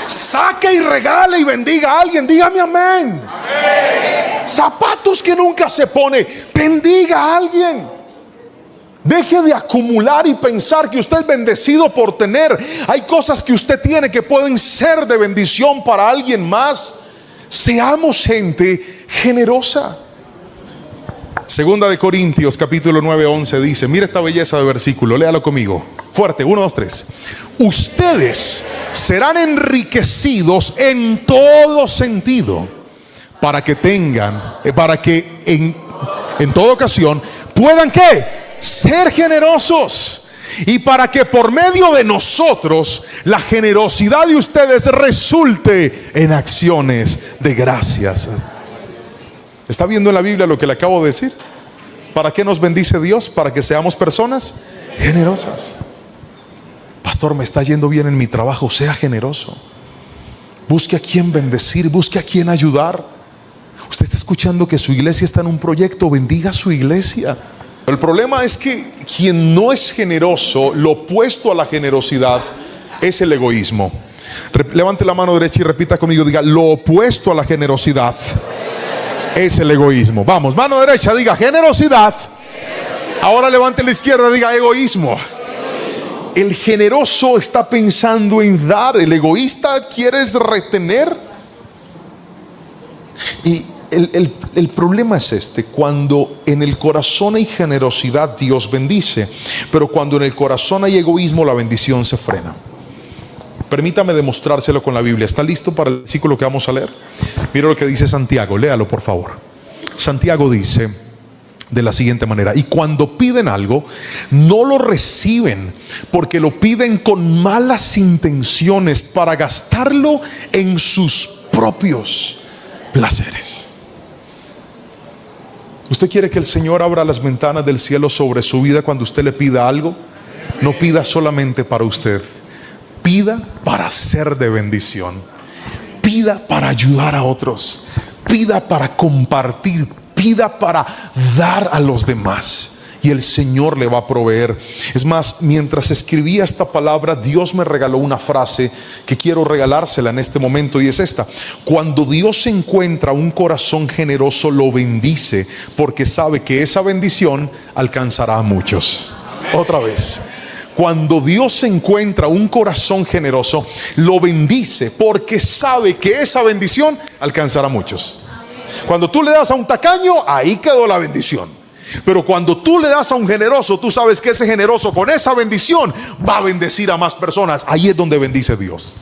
Saque y regale y bendiga a alguien. Dígame amén. Zapatos que nunca se pone, bendiga a alguien. Deje de acumular y pensar que usted es bendecido por tener. Hay cosas que usted tiene que pueden ser de bendición para alguien más. Seamos gente generosa. Segunda de Corintios capítulo 9:11 dice, mira esta belleza de versículo, léalo conmigo fuerte, 1, 2, 3. Ustedes serán enriquecidos en todo sentido, para que tengan, para que en toda ocasión puedan ¿qué? Ser generosos, y para que por medio de nosotros la generosidad de ustedes resulte en acciones de gracias. ¿Está viendo en la Biblia lo que le acabo de decir? ¿Para qué nos bendice Dios? Para que seamos personas generosas. Pastor, me está yendo bien en mi trabajo. Sea generoso. Busque a quien bendecir, busque a quien ayudar. Usted está escuchando que su iglesia está en un proyecto, bendiga a su iglesia. El problema es que quien no es generoso, lo opuesto a la generosidad es el egoísmo. Levante la mano derecha y repita conmigo, diga, lo opuesto a la generosidad es el egoísmo. Vamos, mano derecha, diga generosidad. Ahora levante la izquierda, diga egoísmo. El generoso está pensando en dar, el egoísta quiere retener. Y el problema es este: cuando en el corazón hay generosidad, Dios bendice, pero cuando en el corazón hay egoísmo, la bendición se frena. Permítame demostrárselo con la Biblia. ¿Está listo para el versículo que vamos a leer? Mira lo que dice Santiago, léalo por favor. Santiago dice de la siguiente manera: y cuando piden algo, no lo reciben, porque lo piden con malas intenciones, para gastarlo en sus propios placeres. ¿Usted quiere que el Señor abra las ventanas del cielo sobre su vida cuando usted le pida algo? No pida solamente para usted, pida para ser de bendición, pida para ayudar a otros, pida para compartir, pida para dar a los demás, y el Señor le va a proveer. Es más, mientras escribía esta palabra, Dios me regaló una frase que quiero regalársela en este momento, y es esta: cuando Dios encuentra un corazón generoso, lo bendice, porque sabe que esa bendición alcanzará a muchos. Otra vez: cuando Dios encuentra un corazón generoso, lo bendice, porque sabe que esa bendición alcanzará a muchos. Cuando tú le das a un tacaño, ahí quedó la bendición. Pero cuando tú le das a un generoso, tú sabes que ese generoso con esa bendición va a bendecir a más personas. Ahí es donde bendice Dios.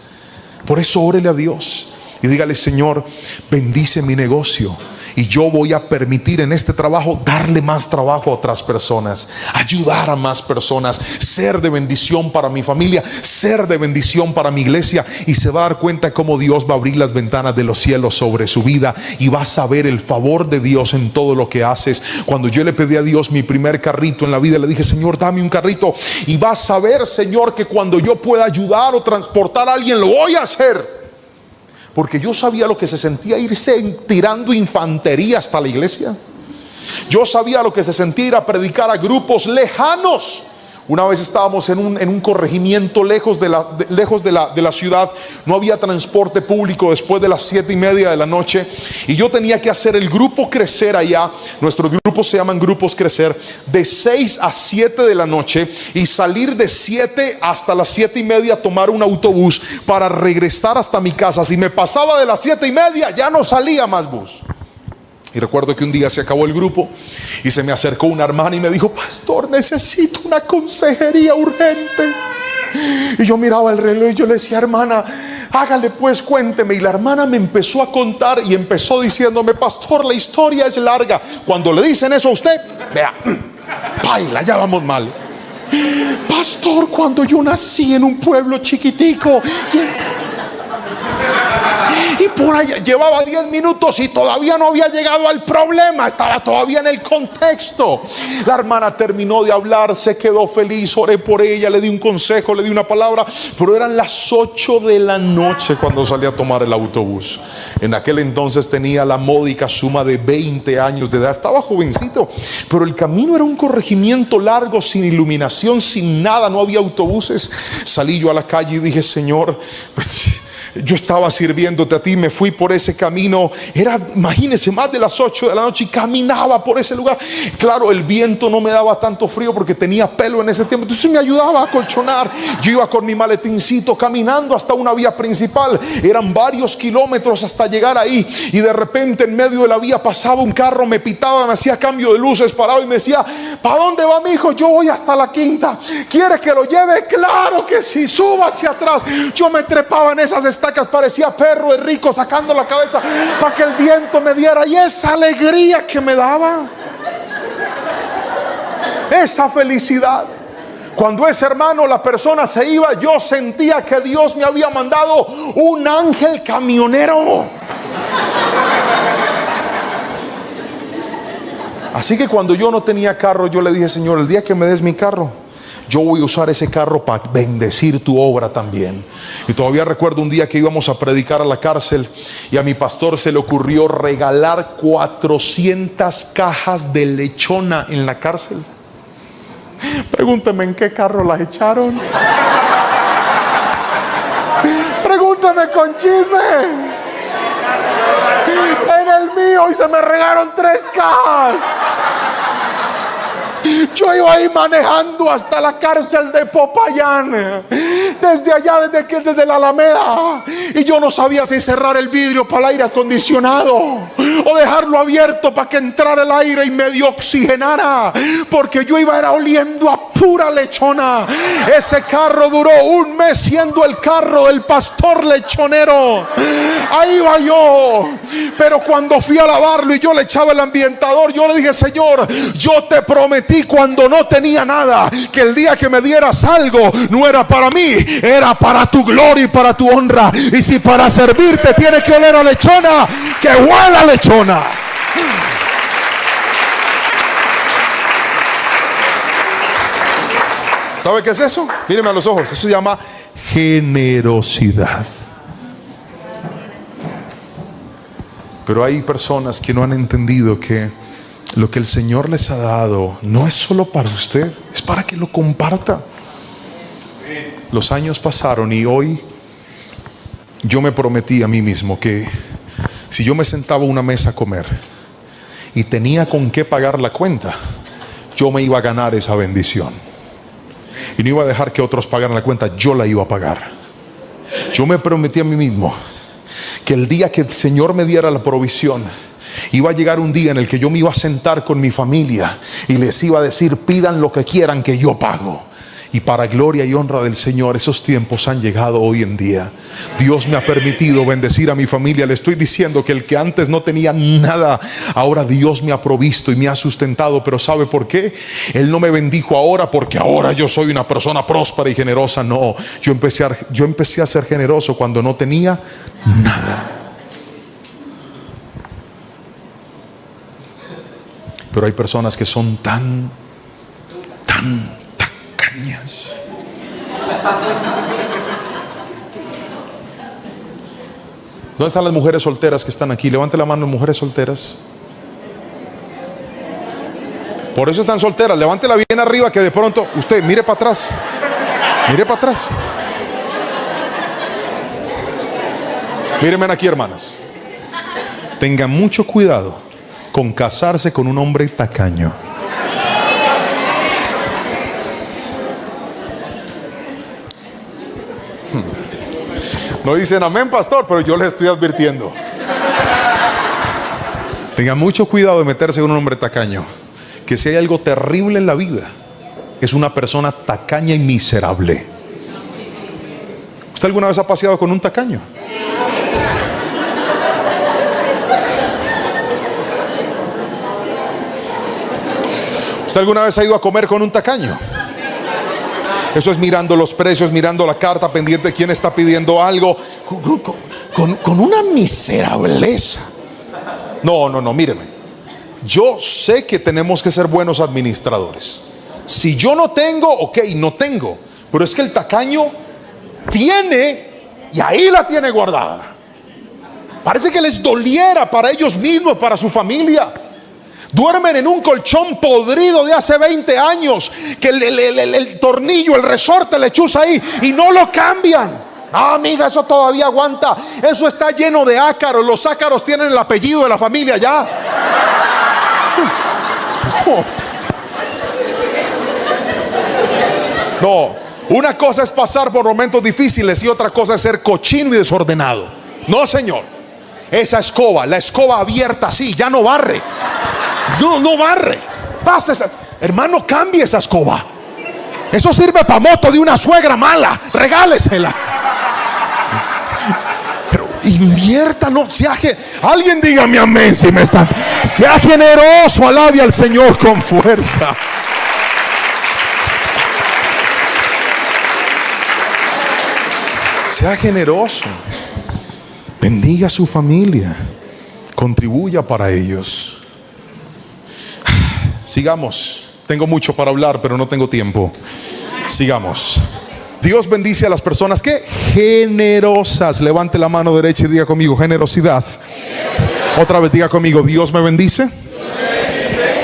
Por eso órele a Dios y dígale: Señor, bendice mi negocio, y yo voy a permitir en este trabajo darle más trabajo a otras personas, ayudar a más personas, ser de bendición para mi familia, ser de bendición para mi iglesia. Y se va a dar cuenta cómo Dios va a abrir las ventanas de los cielos sobre su vida, y vas a ver el favor de Dios en todo lo que haces. Cuando yo le pedí a Dios mi primer carrito en la vida, le dije: Señor, dame un carrito, y vas a ver, Señor, que cuando yo pueda ayudar o transportar a alguien, lo voy a hacer. Porque yo sabía lo que se sentía irse tirando infantería hasta la iglesia. Yo sabía lo que se sentía ir a predicar a grupos lejanos. Una vez estábamos en un corregimiento lejos de la ciudad. No había transporte público después de las 7:30 de la noche. Y yo tenía que hacer el grupo Crecer allá. Nuestros grupos se llaman grupos Crecer. De 6 a 7 de la noche. Y salir de 7 hasta las 7:30, tomar un autobús para regresar hasta mi casa. Si me pasaba de las 7:30, ya no salía más bus. Y recuerdo que un día se acabó el grupo y se me acercó una hermana y me dijo: pastor, necesito una consejería urgente. Y yo miraba el reloj y yo le decía: hermana, hágale pues, cuénteme. Y la hermana me empezó a contar y empezó diciéndome: pastor, la historia es larga. Cuando le dicen eso a usted, vea, baila, ya vamos mal. Pastor, cuando yo nací en un pueblo chiquitico y por allá llevaba 10 minutos y todavía no había llegado al problema, estaba todavía en el contexto. La hermana terminó de hablar, se quedó feliz, oré por ella, le di un consejo, le di una palabra, pero eran las 8 de la noche cuando salí a tomar el autobús. En aquel entonces tenía la módica suma de 20 años de edad, estaba jovencito, pero el camino era un corregimiento largo, sin iluminación, sin nada, no había autobuses. Salí yo a la calle y dije: Señor, pues yo estaba sirviéndote a ti, me fui por ese camino. Era, imagínense, más de las 8 de la noche y caminaba por ese lugar. Claro, el viento no me daba tanto frío porque tenía pelo en ese tiempo, entonces me ayudaba a acolchonar. Yo iba con mi maletincito caminando hasta una vía principal. Eran varios kilómetros hasta llegar ahí. Y de repente en medio de la vía pasaba un carro, me pitaba, me hacía cambio de luces, paraba y me decía: ¿para dónde va mi hijo? Yo voy hasta la quinta. ¿Quiere que lo lleve? Claro que sí, suba hacia atrás. Yo me trepaba en esas estacas, parecía perro de rico sacando la cabeza para que el viento me diera. Y esa alegría que me daba, esa felicidad. Cuando ese hermano, la persona se iba, yo sentía que Dios me había mandado un ángel camionero. Así que cuando yo no tenía carro, yo le dije: Señor, el día que me des mi carro, yo voy a usar ese carro para bendecir tu obra también. Y todavía recuerdo un día que íbamos a predicar a la cárcel y a mi pastor se le ocurrió regalar 400 cajas de lechona en la cárcel. Pregúnteme en qué carro las echaron. Pregúnteme con chisme. En el mío, y se me regaron 3 cajas. Yo iba ahí manejando hasta la cárcel de Popayán, desde allá, desde la Alameda, y yo no sabía si cerrar el vidrio para el aire acondicionado o dejarlo abierto para que entrara el aire y medio oxigenara, porque yo era oliendo a pura lechona. Ese carro duró 1 mes siendo el carro del pastor lechonero. Ahí iba yo, pero cuando fui a lavarlo y yo le echaba el ambientador, yo le dije: Señor, yo te prometí cuando no tenía nada que el día que me dieras algo no era para mí, era para tu gloria y para tu honra. Y si para servirte tiene que oler a lechona, que huela a lechona. ¿Sabe qué es eso? Míreme a los ojos. Eso se llama generosidad. Pero hay personas que no han entendido que lo que el Señor les ha dado no es solo para usted, es para que lo comparta. Los años pasaron y hoy yo me prometí a mí mismo que si yo me sentaba a una mesa a comer y tenía con qué pagar la cuenta, yo me iba a ganar esa bendición. Y no iba a dejar que otros pagaran la cuenta, yo la iba a pagar. Yo me prometí a mí mismo que el día que el Señor me diera la provisión, iba a llegar un día en el que yo me iba a sentar con mi familia y les iba a decir: pidan lo que quieran que yo pago. Y para gloria y honra del Señor, esos tiempos han llegado hoy en día. Dios me ha permitido bendecir a mi familia. Le estoy diciendo que el que antes no tenía nada, ahora Dios me ha provisto y me ha sustentado. Pero ¿sabe por qué? Él no me bendijo ahora porque ahora yo soy una persona próspera y generosa. No, yo empecé a ser generoso cuando no tenía nada. Pero hay personas que son tan tacañas. ¿Dónde están las mujeres solteras que están aquí? Levante la mano, mujeres solteras. Por eso están solteras. Levántela bien arriba, que de pronto usted mire para atrás. Mire para atrás. Mírenme aquí, hermanas. Tengan mucho cuidado con casarse con un hombre tacaño. No dicen amén, pastor, pero yo les estoy advirtiendo. Tengan mucho cuidado de meterse con un hombre tacaño. Que si hay algo terrible en la vida, es una persona tacaña y miserable. ¿Usted alguna vez ha paseado con un tacaño? ¿Usted alguna vez ha ido a comer con un tacaño? Eso es mirando los precios, mirando la carta, pendiente de quién está pidiendo algo, con una miserableza. No, míreme. Yo sé que tenemos que ser buenos administradores. Si yo no tengo, ok, no tengo. Pero es que el tacaño tiene, y ahí la tiene guardada. Parece que les doliera para ellos mismos, para su familia. Duermen en un colchón podrido de hace 20 años, que el tornillo, el resorte le chuza ahí y no lo cambian. No, amiga, eso todavía aguanta. Eso está lleno de ácaros. Los ácaros tienen el apellido de la familia ya. No, una cosa es pasar por momentos difíciles y otra cosa es ser cochino y desordenado. No, señor. Esa escoba, la escoba abierta así, ya no barre. No barre. Pasa esa. Hermano, cambie esa escoba. Eso sirve para moto de una suegra mala. Regálesela. Pero invierta, no sea alguien dígame amén si me están. Sea generoso, alabe al Señor con fuerza. Sea generoso. Bendiga a su familia. Contribuya para ellos. Sigamos. Tengo mucho para hablar, pero no tengo tiempo. Sigamos. Dios bendice a las personas que generosas. Levante la mano derecha y diga conmigo: generosidad. Otra vez diga conmigo: Dios me bendice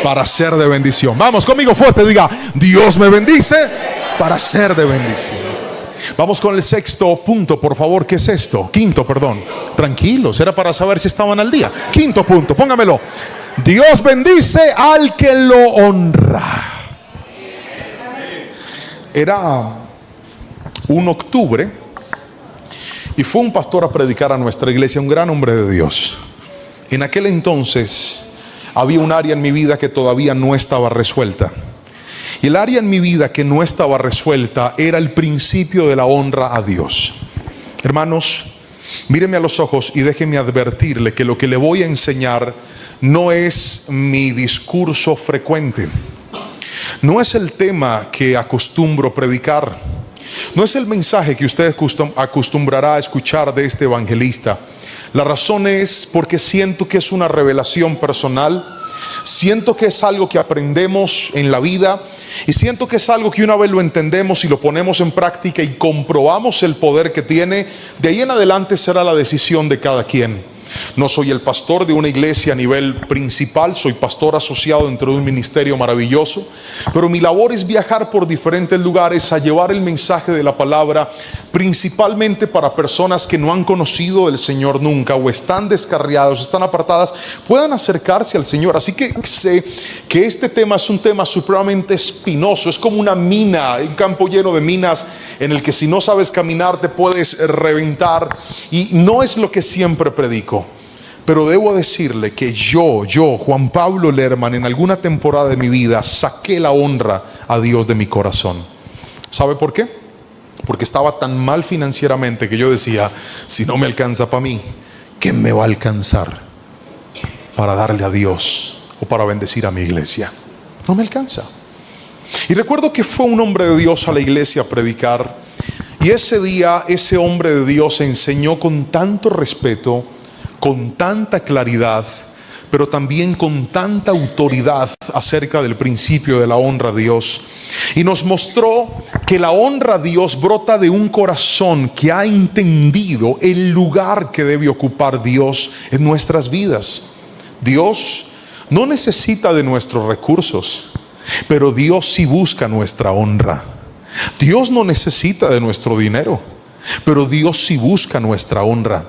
para ser de bendición. Vamos conmigo fuerte, diga: Dios me bendice para ser de bendición. Vamos con el sexto punto, por favor. ¿Qué es esto? Quinto, perdón. Tranquilos, era para saber si estaban al día. Quinto punto, póngamelo. Dios bendice al que lo honra. Era un octubre y fue un pastor a predicar a nuestra iglesia, un gran hombre de Dios. En aquel entonces había un área en mi vida que todavía no estaba resuelta. Y el área en mi vida que no estaba resuelta era el principio de la honra a Dios. Hermanos, míreme a los ojos y déjenme advertirle que lo que le voy a enseñar no es mi discurso frecuente. No es el tema que acostumbro predicar. No es el mensaje que usted acostumbrará a escuchar de este evangelista. La razón es porque siento que es una revelación personal. Siento que es algo que aprendemos en la vida y siento que es algo que una vez lo entendemos y lo ponemos en práctica y comprobamos el poder que tiene, de ahí en adelante será la decisión de cada quien. No soy el pastor de una iglesia a nivel principal, soy pastor asociado dentro de un ministerio maravilloso, pero mi labor es viajar por diferentes lugares a llevar el mensaje de la palabra, principalmente para personas que no han conocido del Señor nunca o están descarriados, están apartadas, puedan acercarse al Señor. Así que sé que este tema es un tema supremamente espinoso, es como una mina, un campo lleno de minas en el que si no sabes caminar te puedes reventar, y no es lo que siempre predico. Pero debo decirle que yo, Juan Pablo Lerman, en alguna temporada de mi vida saqué la honra a Dios de mi corazón. ¿Sabe por qué? Porque estaba tan mal financieramente que yo decía: si no me alcanza para mí, ¿qué me va a alcanzar para darle a Dios o para bendecir a mi iglesia? No me alcanza. Y recuerdo que fue un hombre de Dios a la iglesia a predicar, y ese día ese hombre de Dios enseñó con tanto respeto, con tanta claridad, pero también con tanta autoridad acerca del principio de la honra a Dios. Y nos mostró que la honra a Dios brota de un corazón que ha entendido el lugar que debe ocupar Dios en nuestras vidas. Dios no necesita de nuestros recursos. pero Dios sí busca nuestra honra. Dios no necesita de nuestro dinero, pero Dios sí busca nuestra honra.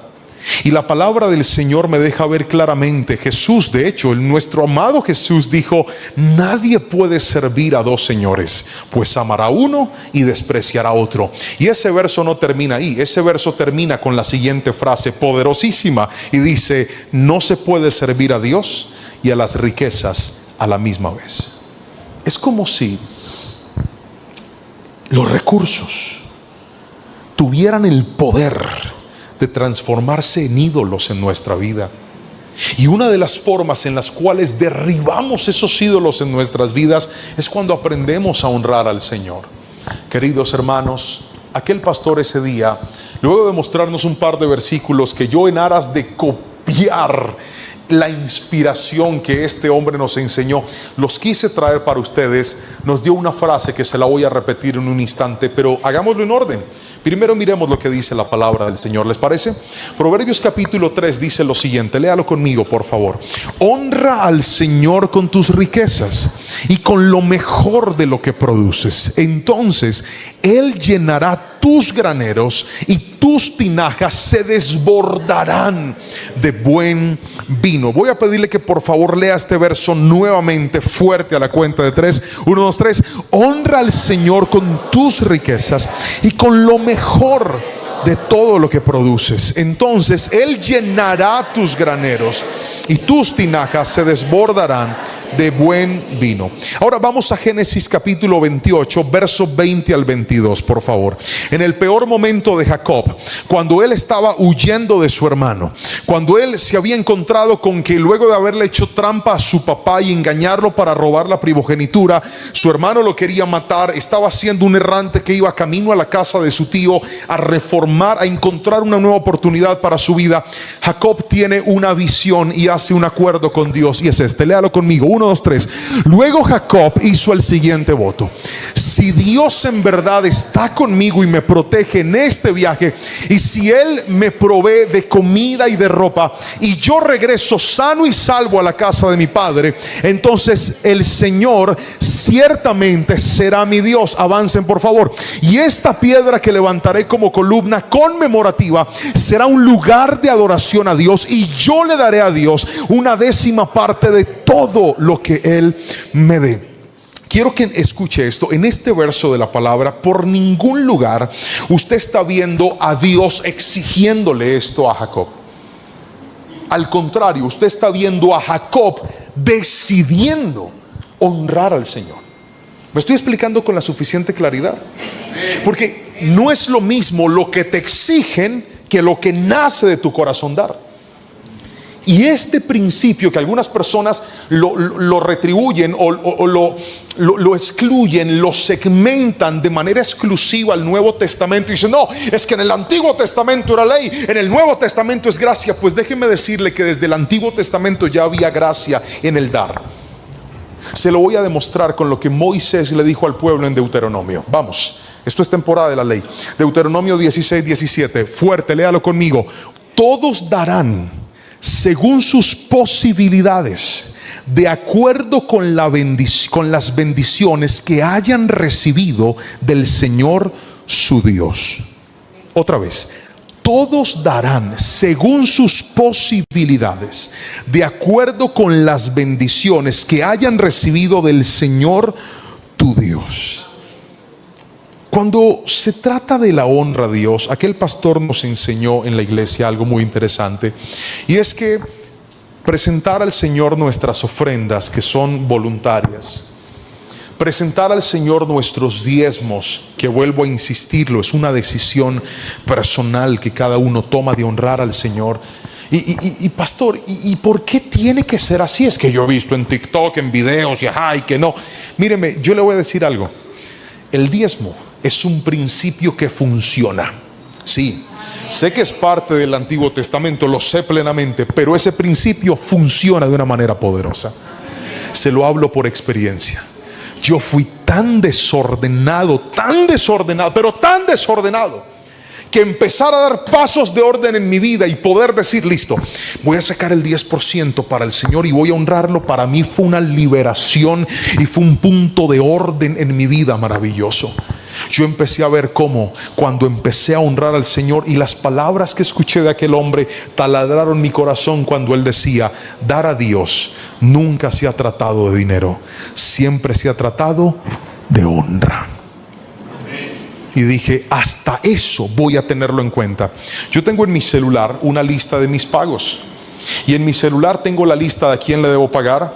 Y la palabra del Señor me deja ver claramente, Jesús, de hecho, nuestro amado Jesús dijo: nadie puede servir a dos señores, pues amará a uno y despreciará a otro. Y ese verso no termina ahí, ese verso termina con la siguiente frase poderosísima y dice: no se puede servir a Dios y a las riquezas a la misma vez. Es como si los recursos tuvieran el poder de transformarse en ídolos en nuestra vida. Y una de las formas en las cuales derribamos esos ídolos en nuestras vidas es cuando aprendemos a honrar al Señor. Queridos hermanos, aquel pastor ese día, luego de mostrarnos un par de versículos que yo, en aras de copiar la inspiración que este hombre nos enseñó, los quise traer para ustedes, nos dio una frase que se la voy a repetir en un instante, pero hagámoslo en orden. Primero miremos lo que dice la palabra del Señor, ¿les parece? Proverbios capítulo 3 dice lo siguiente, léalo conmigo por favor. Honra al Señor con tus riquezas y con lo mejor de lo que produces. Entonces Él llenará tus graneros y tus tinajas se desbordarán de buen vino. Voy a pedirle que por favor lea este verso nuevamente fuerte a la cuenta de 3. 1, 2, 3. Honra al Señor con tus riquezas y con lo mejor de todo lo que produces. Entonces Él llenará tus graneros y tus tinajas se desbordarán de buen vino. Ahora vamos a Génesis capítulo 28, versos 20 al 22, por favor. En el peor momento de Jacob, cuando él estaba huyendo de su hermano, cuando él se había encontrado con que luego de haberle hecho trampa a su papá y engañarlo para robar la primogenitura, su hermano lo quería matar, estaba siendo un errante que iba camino a la casa de su tío a reformar, a encontrar una nueva oportunidad para su vida. Jacob tiene una visión y hace un acuerdo con Dios, y es este, léalo conmigo. 1, 2, 3. Luego Jacob hizo el siguiente voto: si Dios en verdad está conmigo y me protege en este viaje, y si Él me provee de comida y de ropa, y yo regreso sano y salvo a la casa de mi padre, entonces el Señor ciertamente será mi Dios. Avancen por favor. Y esta piedra que levantaré como columna conmemorativa será un lugar de adoración a Dios, y yo le daré a Dios una 10ª parte de todo lo que Él me dé. Quiero que escuche esto. En este verso de la palabra, por ningún lugar usted está viendo a Dios exigiéndole esto a Jacob. Al contrario, usted está viendo a Jacob decidiendo honrar al Señor. ¿Me estoy explicando con la suficiente claridad? Porque no es lo mismo lo que te exigen que lo que nace de tu corazón dar. Y este principio que algunas personas lo retribuyen o lo excluyen, lo segmentan de manera exclusiva al Nuevo Testamento y dicen: no, es que en el Antiguo Testamento era ley, en el Nuevo Testamento es gracia. Pues déjeme decirle que desde el Antiguo Testamento ya había gracia en el dar. Se lo voy a demostrar con lo que Moisés le dijo al pueblo en Deuteronomio. Vamos, esto es temporada de la ley. Deuteronomio 16, 17, fuerte, léalo conmigo. Todos darán según sus posibilidades, de acuerdo con las bendiciones que hayan recibido del Señor su Dios. Otra vez, todos darán según sus posibilidades, de acuerdo con las bendiciones que hayan recibido del Señor tu Dios. Cuando se trata de la honra a Dios, aquel pastor nos enseñó en la iglesia algo muy interesante, y es que presentar al Señor nuestras ofrendas, que son voluntarias, presentar al Señor nuestros diezmos, que vuelvo a insistirlo, es una decisión personal que cada uno toma de honrar al Señor. Y pastor, ¿y por qué tiene que ser así? Es que yo he visto en TikTok, en videos, y que no. Míreme, yo le voy a decir algo. El diezmo es un principio que funciona. Sí, sé que es parte del Antiguo Testamento, lo sé plenamente, pero ese principio funciona de una manera poderosa. Se lo hablo por experiencia. Yo fui tan desordenado, pero tan desordenado, que empezar a dar pasos de orden en mi vida y poder decir, listo, voy a sacar el 10% para el Señor y voy a honrarlo, para mí fue una liberación y fue un punto de orden en mi vida maravilloso. Yo empecé a ver cómo cuando empecé a honrar al Señor, y las palabras que escuché de aquel hombre taladraron mi corazón cuando él decía: dar a Dios nunca se ha tratado de dinero, siempre se ha tratado de honra. Y dije, hasta eso voy a tenerlo en cuenta. Yo tengo en mi celular una lista de mis pagos, y en mi celular tengo la lista de a quién le debo pagar,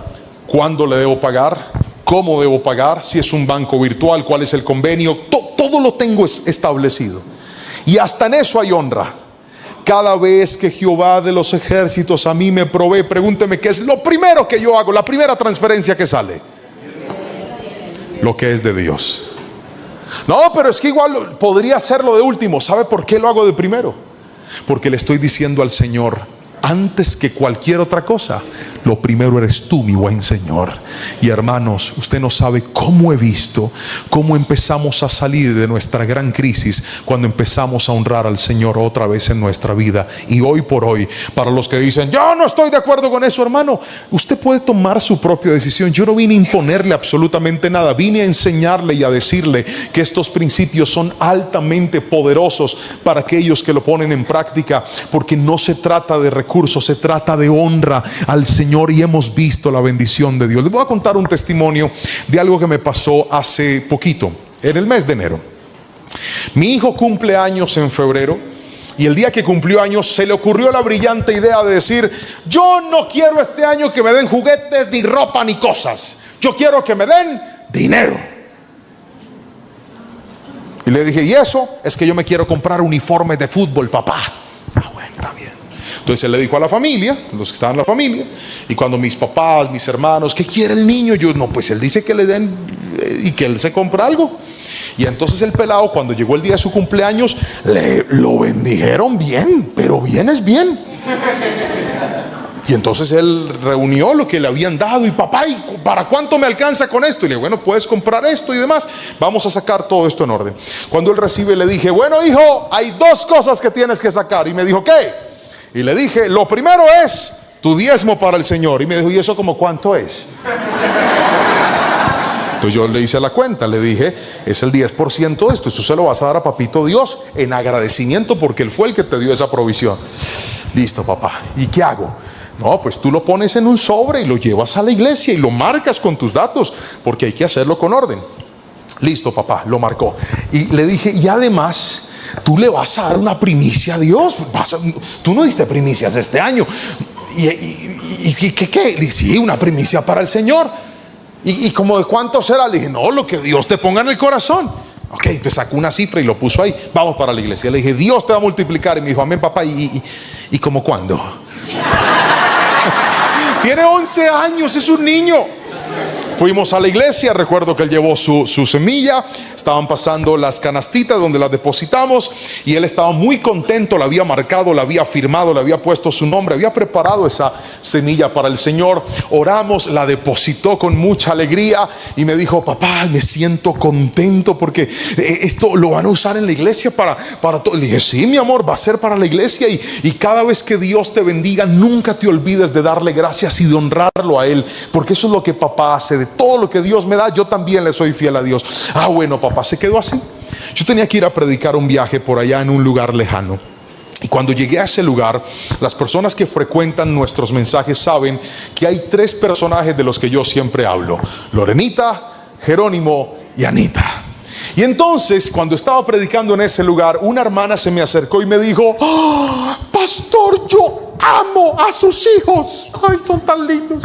cuándo le debo pagar, cómo debo pagar, si es un banco virtual, cuál es el convenio. Todo lo tengo establecido, y hasta en eso hay honra. Cada vez que Jehová de los ejércitos a mí me provee, pregúnteme qué es lo primero que yo hago, la primera transferencia que sale: lo que es de Dios. No, pero es que igual podría hacerlo de último. ¿Sabe por qué lo hago de primero? Porque le estoy diciendo al Señor, antes que cualquier otra cosa, lo primero eres tú, mi buen Señor. Y hermanos, usted no sabe cómo he visto cómo empezamos a salir de nuestra gran crisis cuando empezamos a honrar al Señor otra vez en nuestra vida. Y hoy por hoy, para los que dicen, yo no estoy de acuerdo con eso, hermano, usted puede tomar su propia decisión. Yo no vine a imponerle absolutamente nada, vine a enseñarle y a decirle que estos principios son altamente poderosos para aquellos que lo ponen en práctica, porque no se trata de recursos, se trata de honra al Señor, y hemos visto la bendición de Dios. Les voy a contar un testimonio de algo que me pasó hace poquito, en el mes de enero. Mi hijo cumple años en febrero, y el día que cumplió años se le ocurrió la brillante idea de decir: yo no quiero este año que me den juguetes, ni ropa, ni cosas, yo quiero que me den dinero. Y le dije, y eso es que yo me quiero comprar uniformes de fútbol, papá. Ah, bueno, está bien. Entonces él le dijo a la familia, los que estaban en la familia, y cuando mis papás, mis hermanos, ¿qué quiere el niño? Yo, no, pues él dice que le den y que él se compra algo. Y entonces el pelado, cuando llegó el día de su cumpleaños, lo bendijeron bien, pero bien es bien. Y entonces él reunió lo que le habían dado, y papá, ¿y para cuánto me alcanza con esto? Y le dije, bueno, puedes comprar esto y demás, vamos a sacar todo esto en orden. Cuando él recibe, le dije, bueno, hijo, hay dos cosas que tienes que sacar. Y me dijo, ¿qué? Y le dije, lo primero es tu diezmo para el Señor. Y me dijo, ¿y eso como cuánto es? Entonces yo le hice la cuenta, le dije, es el 10% de esto, eso se lo vas a dar a papito Dios en agradecimiento porque Él fue el que te dio esa provisión. Listo, papá, ¿y qué hago? No, pues tú lo pones en un sobre y lo llevas a la iglesia y lo marcas con tus datos, porque hay que hacerlo con orden. Listo, papá, lo marcó. Y le dije, y además, tú le vas a dar una primicia a Dios. Tú no diste primicias este año. ¿Y qué? Le dije, sí, una primicia para el Señor. ¿Y como de cuánto será? Le dije, no, lo que Dios te ponga en el corazón. Ok, entonces sacó una cifra y lo puso ahí. Vamos para la iglesia. Le dije, Dios te va a multiplicar. Y me dijo, amén, papá. ¿Y como cuándo? Tiene 11 años, es un niño. Fuimos a la iglesia, recuerdo que él llevó su semilla, estaban pasando las canastitas donde las depositamos, y él estaba muy contento, la había marcado, la había firmado, le había puesto su nombre, había preparado esa semilla para el Señor. Oramos, la depositó con mucha alegría y me dijo, papá, me siento contento porque esto lo van a usar en la iglesia para todo. Le dije, sí, mi amor, va a ser para la iglesia, y cada vez que Dios te bendiga, nunca te olvides de darle gracias y de honrarlo a Él, porque eso es lo que papá hace. De todo lo que Dios me da, yo también le soy fiel a Dios. Ah, bueno, papá, se quedó así. Yo tenía que ir a predicar un viaje por allá en un lugar lejano, y cuando llegué a ese lugar, las personas que frecuentan nuestros mensajes saben que hay tres personajes de los que yo siempre hablo: Lorenita, Jerónimo y Anita. Y entonces, cuando estaba predicando en ese lugar, una hermana se me acercó y me dijo, ¡oh, pastor, yo amo a sus hijos! ¡Ay, son tan lindos!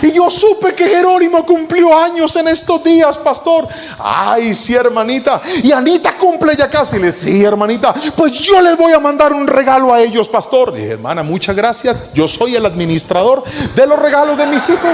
Y yo supe que Jerónimo cumplió años en estos días, pastor. Ay, sí, hermanita. Y Anita cumple ya casi. Le dije, sí, hermanita, pues yo les voy a mandar un regalo a ellos, pastor. Le dije, hermana, muchas gracias, yo soy el administrador de los regalos de mis hijos.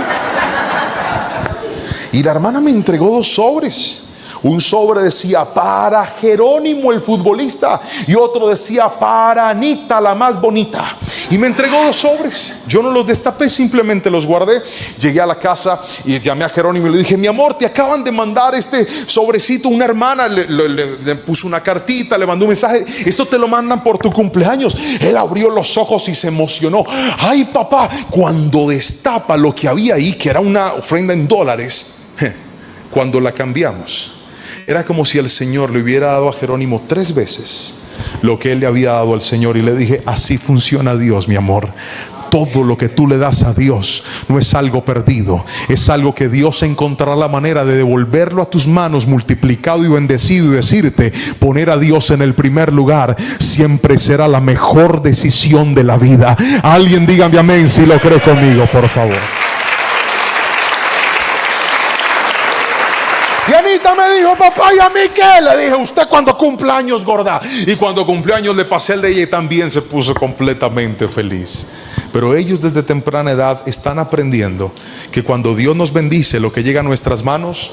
Y la hermana me entregó 2 sobres. Un sobre decía para Jerónimo el futbolista y otro decía para Anita la más bonita. Y me entregó 2 sobres. Yo no los destapé, simplemente los guardé. Llegué a la casa y llamé a Jerónimo y le dije: mi amor, te acaban de mandar este sobrecito. Una hermana le puso una cartita, le mandó un mensaje: esto te lo mandan por tu cumpleaños. Él abrió los ojos y se emocionó. Ay, papá. Cuando destapa lo que había ahí, que era una ofrenda en dólares, cuando la cambiamos, era como si el Señor le hubiera dado a Jerónimo 3 veces lo que él le había dado al Señor. Y le dije: así funciona Dios, mi amor. Todo lo que tú le das a Dios no es algo perdido, es algo que Dios encontrará la manera de devolverlo a tus manos multiplicado y bendecido, y decirte: poner a Dios en el primer lugar siempre será la mejor decisión de la vida. Alguien dígame amén si lo cree conmigo, por favor. Y Anita me dijo: papá, ¿y a mí qué? Le dije: usted cuando cumple años, gorda. Y cuando cumple años le pasé el de ella y también se puso completamente feliz. Pero ellos desde temprana edad están aprendiendo que cuando Dios nos bendice, lo que llega a nuestras manos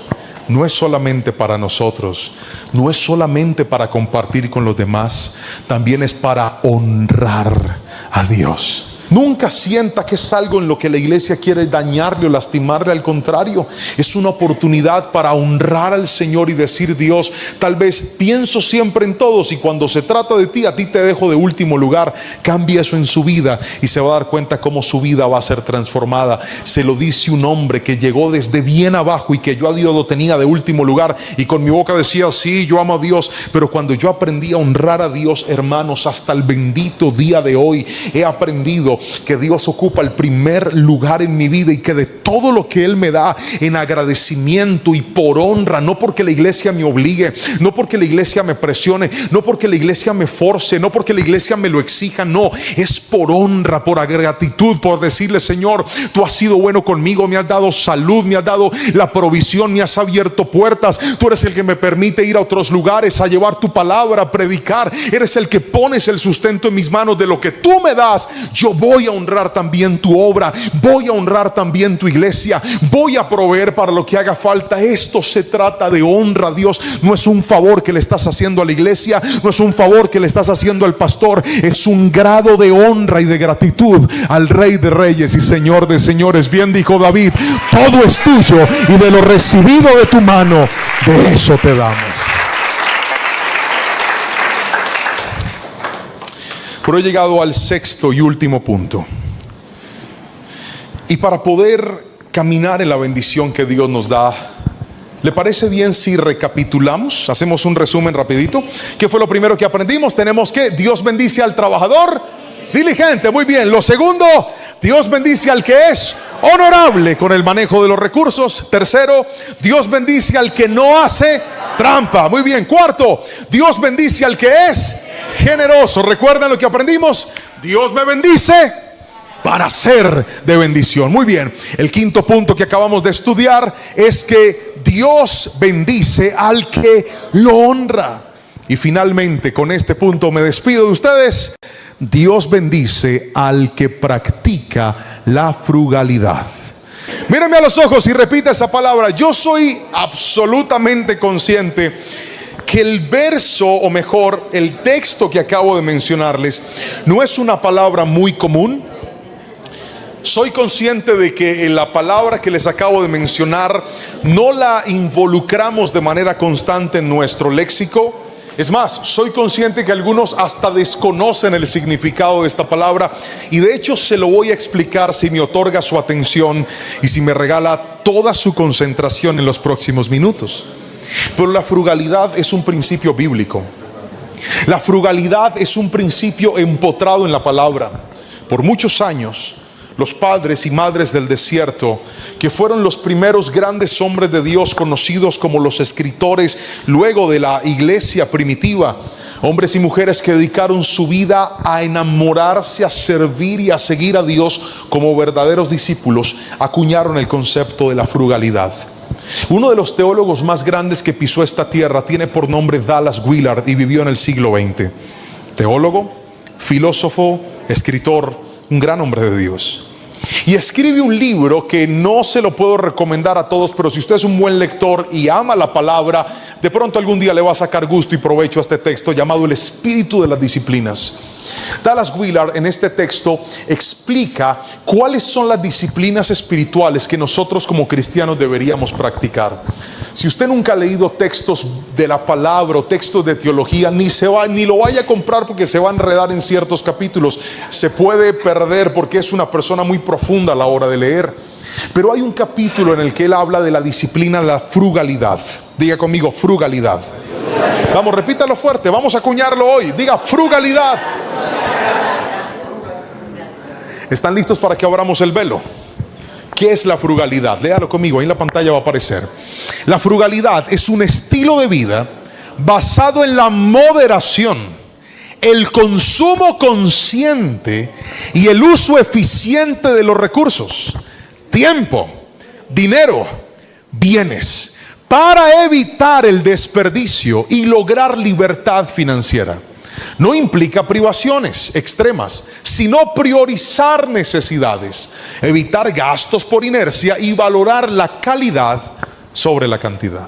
no es solamente para nosotros, no es solamente para compartir con los demás, también es para honrar a Dios. Nunca sienta que es algo en lo que la iglesia quiere dañarle o lastimarle. Al contrario, es una oportunidad para honrar al Señor y decir: Dios, tal vez pienso siempre en todos y cuando se trata de ti, a ti te dejo de último lugar. Cambia eso en su vida y se va a dar cuenta cómo su vida va a ser transformada. Se lo dice un hombre que llegó desde bien abajo y que yo a Dios lo tenía de último lugar, y con mi boca decía: sí, yo amo a Dios. Pero cuando yo aprendí a honrar a Dios, hermanos, hasta el bendito día de hoy he aprendido que Dios ocupa el primer lugar en mi vida, y que de todo lo que Él me da, en agradecimiento y por honra, no porque la iglesia me obligue, no porque la iglesia me presione, no porque la iglesia me force, no porque la iglesia me lo exija, no, es por honra, por gratitud, por decirle: Señor, tú has sido bueno conmigo, me has dado salud, me has dado la provisión, me has abierto puertas, tú eres el que me permite ir a otros lugares a llevar tu palabra, a predicar, eres el que pones el sustento en mis manos. De lo que tú me das, yo voy a honrar también tu obra, voy a honrar también tu iglesia, voy a proveer para lo que haga falta. Esto se trata de honra a Dios. No es un favor que le estás haciendo a la iglesia, no es un favor que le estás haciendo al pastor, es un grado de honra y de gratitud al Rey de Reyes y Señor de Señores. Bien dijo David: todo es tuyo y de lo recibido de tu mano, de eso te damos. Pero he llegado al 6º y último punto. Y para poder caminar en la bendición que Dios nos da, ¿le parece bien si recapitulamos? Hacemos un resumen rapidito. ¿Qué fue lo primero que aprendimos? Tenemos que Dios bendice al trabajador diligente. Muy bien. Lo segundo, Dios bendice al que es honorable con el manejo de los recursos. Tercero, Dios bendice al que no hace trampa. Muy bien. Cuarto, Dios bendice al que es generoso. ¿Recuerdan lo que aprendimos? Dios me bendice para ser de bendición. Muy bien. El quinto punto que acabamos de estudiar es que Dios bendice al que lo honra. Y finalmente, con este punto me despido de ustedes. Dios bendice al que practica la frugalidad. Mírame a los ojos y repita esa palabra. Yo soy absolutamente consciente que el verso, o mejor, el texto que acabo de mencionarles, no es una palabra muy común. Soy consciente de que en la palabra que les acabo de mencionar no la involucramos de manera constante en nuestro léxico. Es más, soy consciente que algunos hasta desconocen el significado de esta palabra, y de hecho se lo voy a explicar si me otorga su atención y si me regala toda su concentración en los próximos minutos. Pero la frugalidad es un principio bíblico. La frugalidad es un principio empotrado en la palabra. Por muchos años, los padres y madres del desierto, que fueron los primeros grandes hombres de Dios conocidos como los escritores luego de la iglesia primitiva, hombres y mujeres que dedicaron su vida a enamorarse, a servir y a seguir a Dios como verdaderos discípulos, acuñaron el concepto de la frugalidad. Uno de los teólogos más grandes que pisó esta tierra tiene por nombre Dallas Willard y vivió en el siglo XX. Teólogo, filósofo, escritor, un gran hombre de Dios. Y escribe un libro que no se lo puedo recomendar a todos, pero si usted es un buen lector y ama la palabra, de pronto algún día le va a sacar gusto y provecho a este texto llamado El Espíritu de las Disciplinas. Dallas Willard en este texto explica cuáles son las disciplinas espirituales que nosotros como cristianos deberíamos practicar. Si usted nunca ha leído textos de la palabra o textos de teología, ni lo vaya a comprar, porque se va a enredar en ciertos capítulos. Se puede perder porque es una persona muy profunda a la hora de leer. Pero hay un capítulo en el que él habla de la disciplina de la frugalidad. Diga conmigo, frugalidad. Vamos, repítalo fuerte, vamos a acuñarlo hoy. Diga, frugalidad. ¿Están listos para que abramos el velo? ¿Qué es la frugalidad? Léalo conmigo, ahí en la pantalla va a aparecer. La frugalidad es un estilo de vida basado en la moderación, el consumo consciente y el uso eficiente de los recursos, tiempo, dinero, bienes, para evitar el desperdicio y lograr libertad financiera. No implica privaciones extremas, sino priorizar necesidades, evitar gastos por inercia y valorar la calidad sobre la cantidad.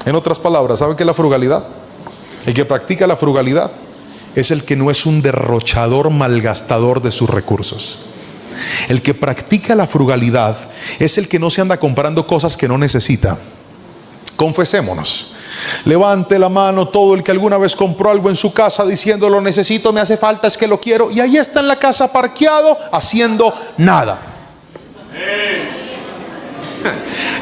En otras palabras, ¿saben qué es la frugalidad? El que practica la frugalidad es el que no es un derrochador malgastador de sus recursos. El que practica la frugalidad es el que no se anda comprando cosas que no necesita. Confesémonos. Levante la mano todo el que alguna vez compró algo en su casa diciendo: lo necesito, me hace falta, es que lo quiero, y ahí está en la casa parqueado haciendo nada.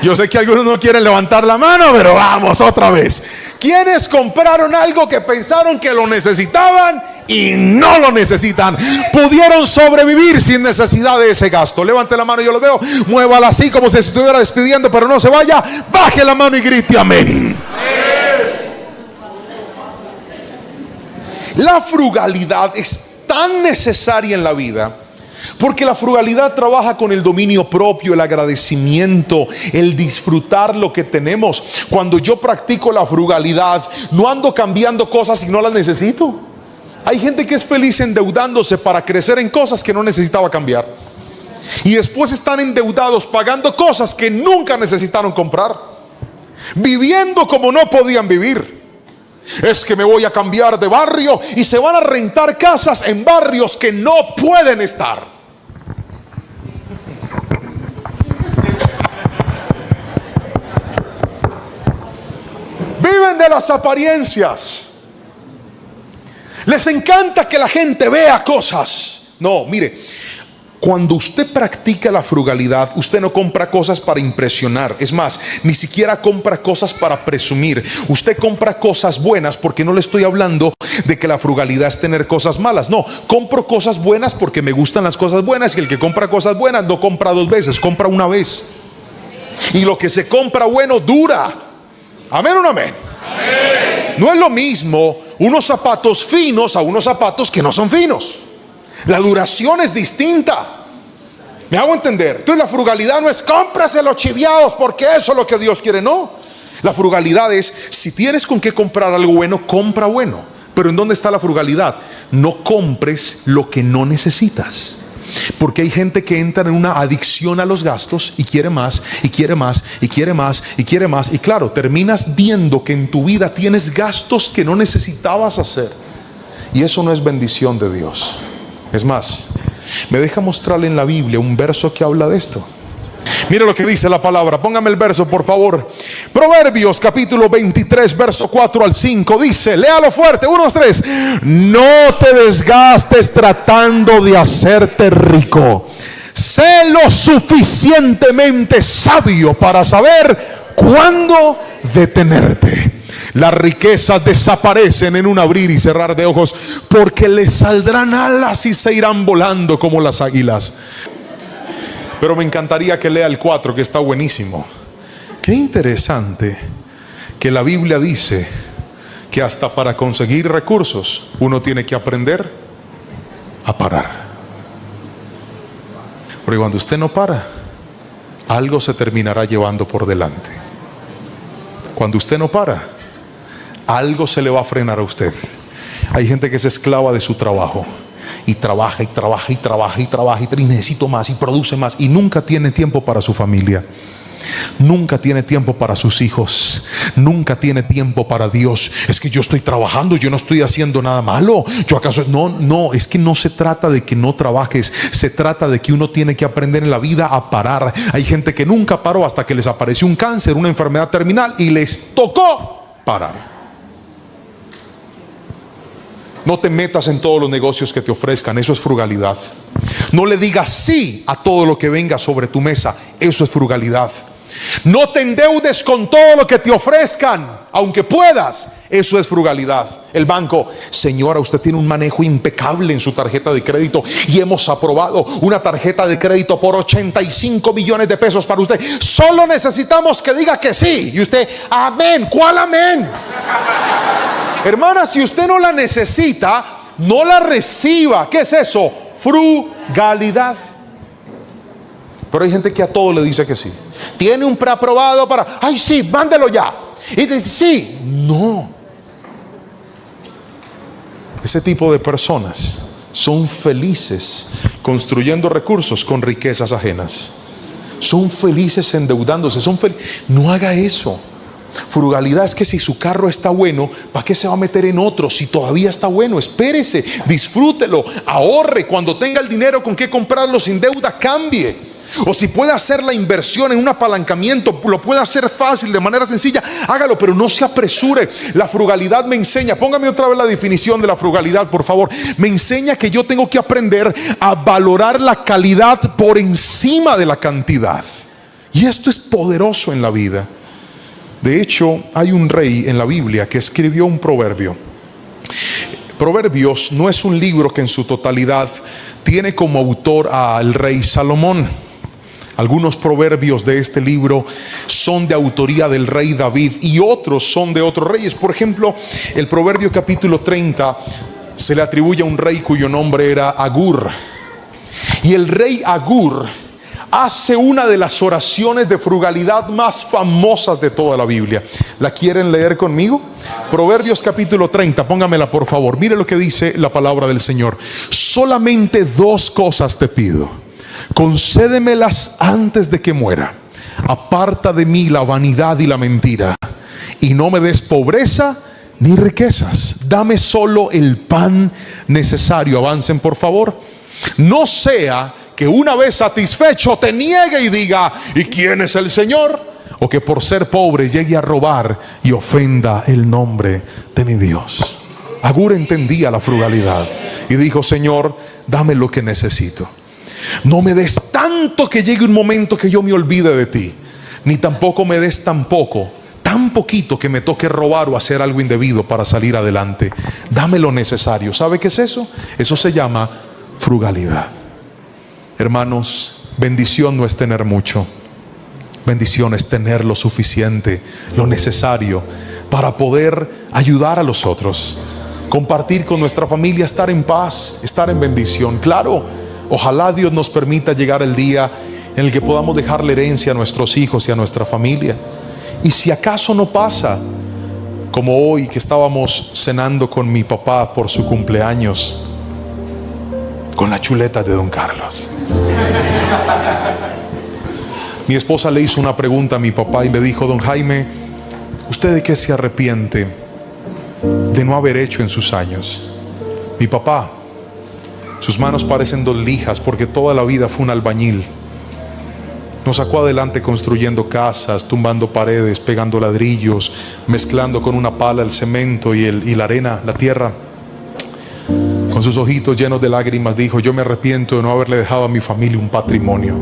Yo sé que algunos no quieren levantar la mano, pero vamos otra vez. ¿Quiénes compraron algo que pensaron que lo necesitaban y no lo necesitan? Pudieron sobrevivir sin necesidad de ese gasto. Levante la mano, yo lo veo. Muévala así como si se estuviera despidiendo, pero no se vaya. Baje la mano y grite amén. La frugalidad es tan necesaria en la vida, porque la frugalidad trabaja con el dominio propio, el agradecimiento, el disfrutar lo que tenemos. Cuando yo practico la frugalidad, no ando cambiando cosas si no las necesito. Hay gente que es feliz endeudándose para crecer en cosas que no necesitaba cambiar, y después están endeudados pagando cosas que nunca necesitaron comprar, viviendo como no podían vivir. Es que me voy a cambiar de barrio y se van a rentar casas en barrios que no pueden estar. Viven de las apariencias. Les encanta que la gente vea cosas. No, mire, cuando usted practica la frugalidad, usted no compra cosas para impresionar. Es más, ni siquiera compra cosas para presumir. Usted compra cosas buenas, porque no le estoy hablando de que la frugalidad es tener cosas malas. No, compro cosas buenas porque me gustan las cosas buenas. Y el que compra cosas buenas no compra dos veces, compra una vez. Y lo que se compra bueno dura. ¿Amén o no amén? Amén. No es lo mismo unos zapatos finos a unos zapatos que no son finos. La duración es distinta. ¿Me hago entender? Entonces la frugalidad no es cómprase los chiviados porque eso es lo que Dios quiere. No. La frugalidad es, si tienes con qué comprar algo bueno, compra bueno. Pero ¿en dónde está la frugalidad? No compres lo que no necesitas. Porque hay gente que entra en una adicción a los gastos y quiere más, y quiere más, y quiere más, y quiere más. Y claro, terminas viendo que en tu vida tienes gastos que no necesitabas hacer. Y eso no es bendición de Dios. Es más, me deja mostrarle en la Biblia un verso que habla de esto. Mire lo que dice la palabra. Póngame el verso, por favor. Proverbios capítulo 23, verso 4 al 5. Dice, léalo fuerte, 1, 2, 3. No te desgastes tratando de hacerte rico. Sé lo suficientemente sabio para saber cuándo detenerte. Las riquezas desaparecen en un abrir y cerrar de ojos, porque les saldrán alas y se irán volando como las águilas. Pero me encantaría que lea el 4, que está buenísimo. Qué interesante que la Biblia dice que hasta para conseguir recursos uno tiene que aprender a parar. Porque cuando usted no para, algo se terminará llevando por delante. Cuando usted no para, algo se le va a frenar a usted. Hay gente que es esclava de su trabajo. y trabaja y trabaja y trabaja y trabaja y necesito más y produce más y nunca tiene tiempo para su familia. Nunca tiene tiempo para sus hijos. Nunca tiene tiempo para Dios. Es que yo estoy trabajando, yo no estoy haciendo nada malo. ¿Yo acaso? No, es que no se trata de que no trabajes. Se trata de que uno tiene que aprender en la vida a parar. Hay gente que nunca paró hasta que les apareció un cáncer, una enfermedad terminal y les tocó parar. No te metas en todos los negocios que te ofrezcan, eso es frugalidad. No le digas sí a todo lo que venga sobre tu mesa, eso es frugalidad. No te endeudes con todo lo que te ofrezcan, aunque puedas, eso es frugalidad. El banco: señora, usted tiene un manejo impecable en su tarjeta de crédito y hemos aprobado una tarjeta de crédito por 85 millones de pesos para usted. Solo necesitamos que diga que sí. Y usted: amén. ¿Cuál amén? Hermana, si usted no la necesita, no la reciba. ¿Qué es eso? Frugalidad. Pero hay gente que a todo le dice que sí. Tiene un preaprobado para, ay sí, mándelo ya. Y dice sí, no. Ese tipo de personas son felices construyendo recursos con riquezas ajenas. Son felices endeudándose, no haga eso. Frugalidad es que si su carro está bueno, ¿para qué se va a meter en otro? Si todavía está bueno, espérese, disfrútelo, ahorre. Cuando tenga el dinero con qué comprarlo sin deuda, cambie. O si puede hacer la inversión en un apalancamiento, lo puede hacer fácil, de manera sencilla, hágalo, pero no se apresure. La frugalidad me enseña, póngame otra vez la definición de la frugalidad, por favor. Me enseña que yo tengo que aprender a valorar la calidad por encima de la cantidad. Y esto es poderoso en la vida. De hecho, hay un rey en la Biblia que escribió un proverbio. Proverbios no es un libro que en su totalidad tiene como autor al rey Salomón. Algunos proverbios de este libro son de autoría del rey David y otros son de otros reyes. Por ejemplo, el proverbio capítulo 30 se le atribuye a un rey cuyo nombre era Agur. Y el rey Agur hace una de las oraciones de frugalidad más famosas de toda la Biblia. ¿La quieren leer conmigo? Proverbios capítulo 30, póngamela por favor. Mire lo que dice la palabra del Señor. Solamente dos cosas te pido, concédemelas antes de que muera. Aparta de mí la vanidad y la mentira, y no me des pobreza ni riquezas. Dame solo el pan necesario. Avancen por favor. No sea que una vez satisfecho te niegue y diga: ¿y quién es el Señor? O que por ser pobre llegue a robar y ofenda el nombre de mi Dios. Agur entendía la frugalidad y dijo: Señor, dame lo que necesito. No me des tanto que llegue un momento que yo me olvide de ti, ni tampoco me des tan poquito que me toque robar o hacer algo indebido para salir adelante. Dame lo necesario. ¿Sabe qué es eso? Eso se llama frugalidad. Hermanos, bendición no es tener mucho. Bendición es tener lo suficiente, lo necesario para poder ayudar a los otros, compartir con nuestra familia, estar en paz, estar en bendición. Claro, ojalá Dios nos permita llegar el día en el que podamos dejarle herencia a nuestros hijos y a nuestra familia. Y si acaso no pasa, como hoy que estábamos cenando con mi papá por su cumpleaños, con la chuleta de don Carlos. Mi esposa le hizo una pregunta a mi papá y le dijo: don Jaime, ¿usted de qué se arrepiente de no haber hecho en sus años? Mi papá, sus manos parecen dos lijas porque toda la vida fue un albañil. Nos sacó adelante construyendo casas, tumbando paredes, pegando ladrillos, mezclando con una pala el cemento y la arena, la tierra. Con sus ojitos llenos de lágrimas dijo: yo me arrepiento de no haberle dejado a mi familia un patrimonio.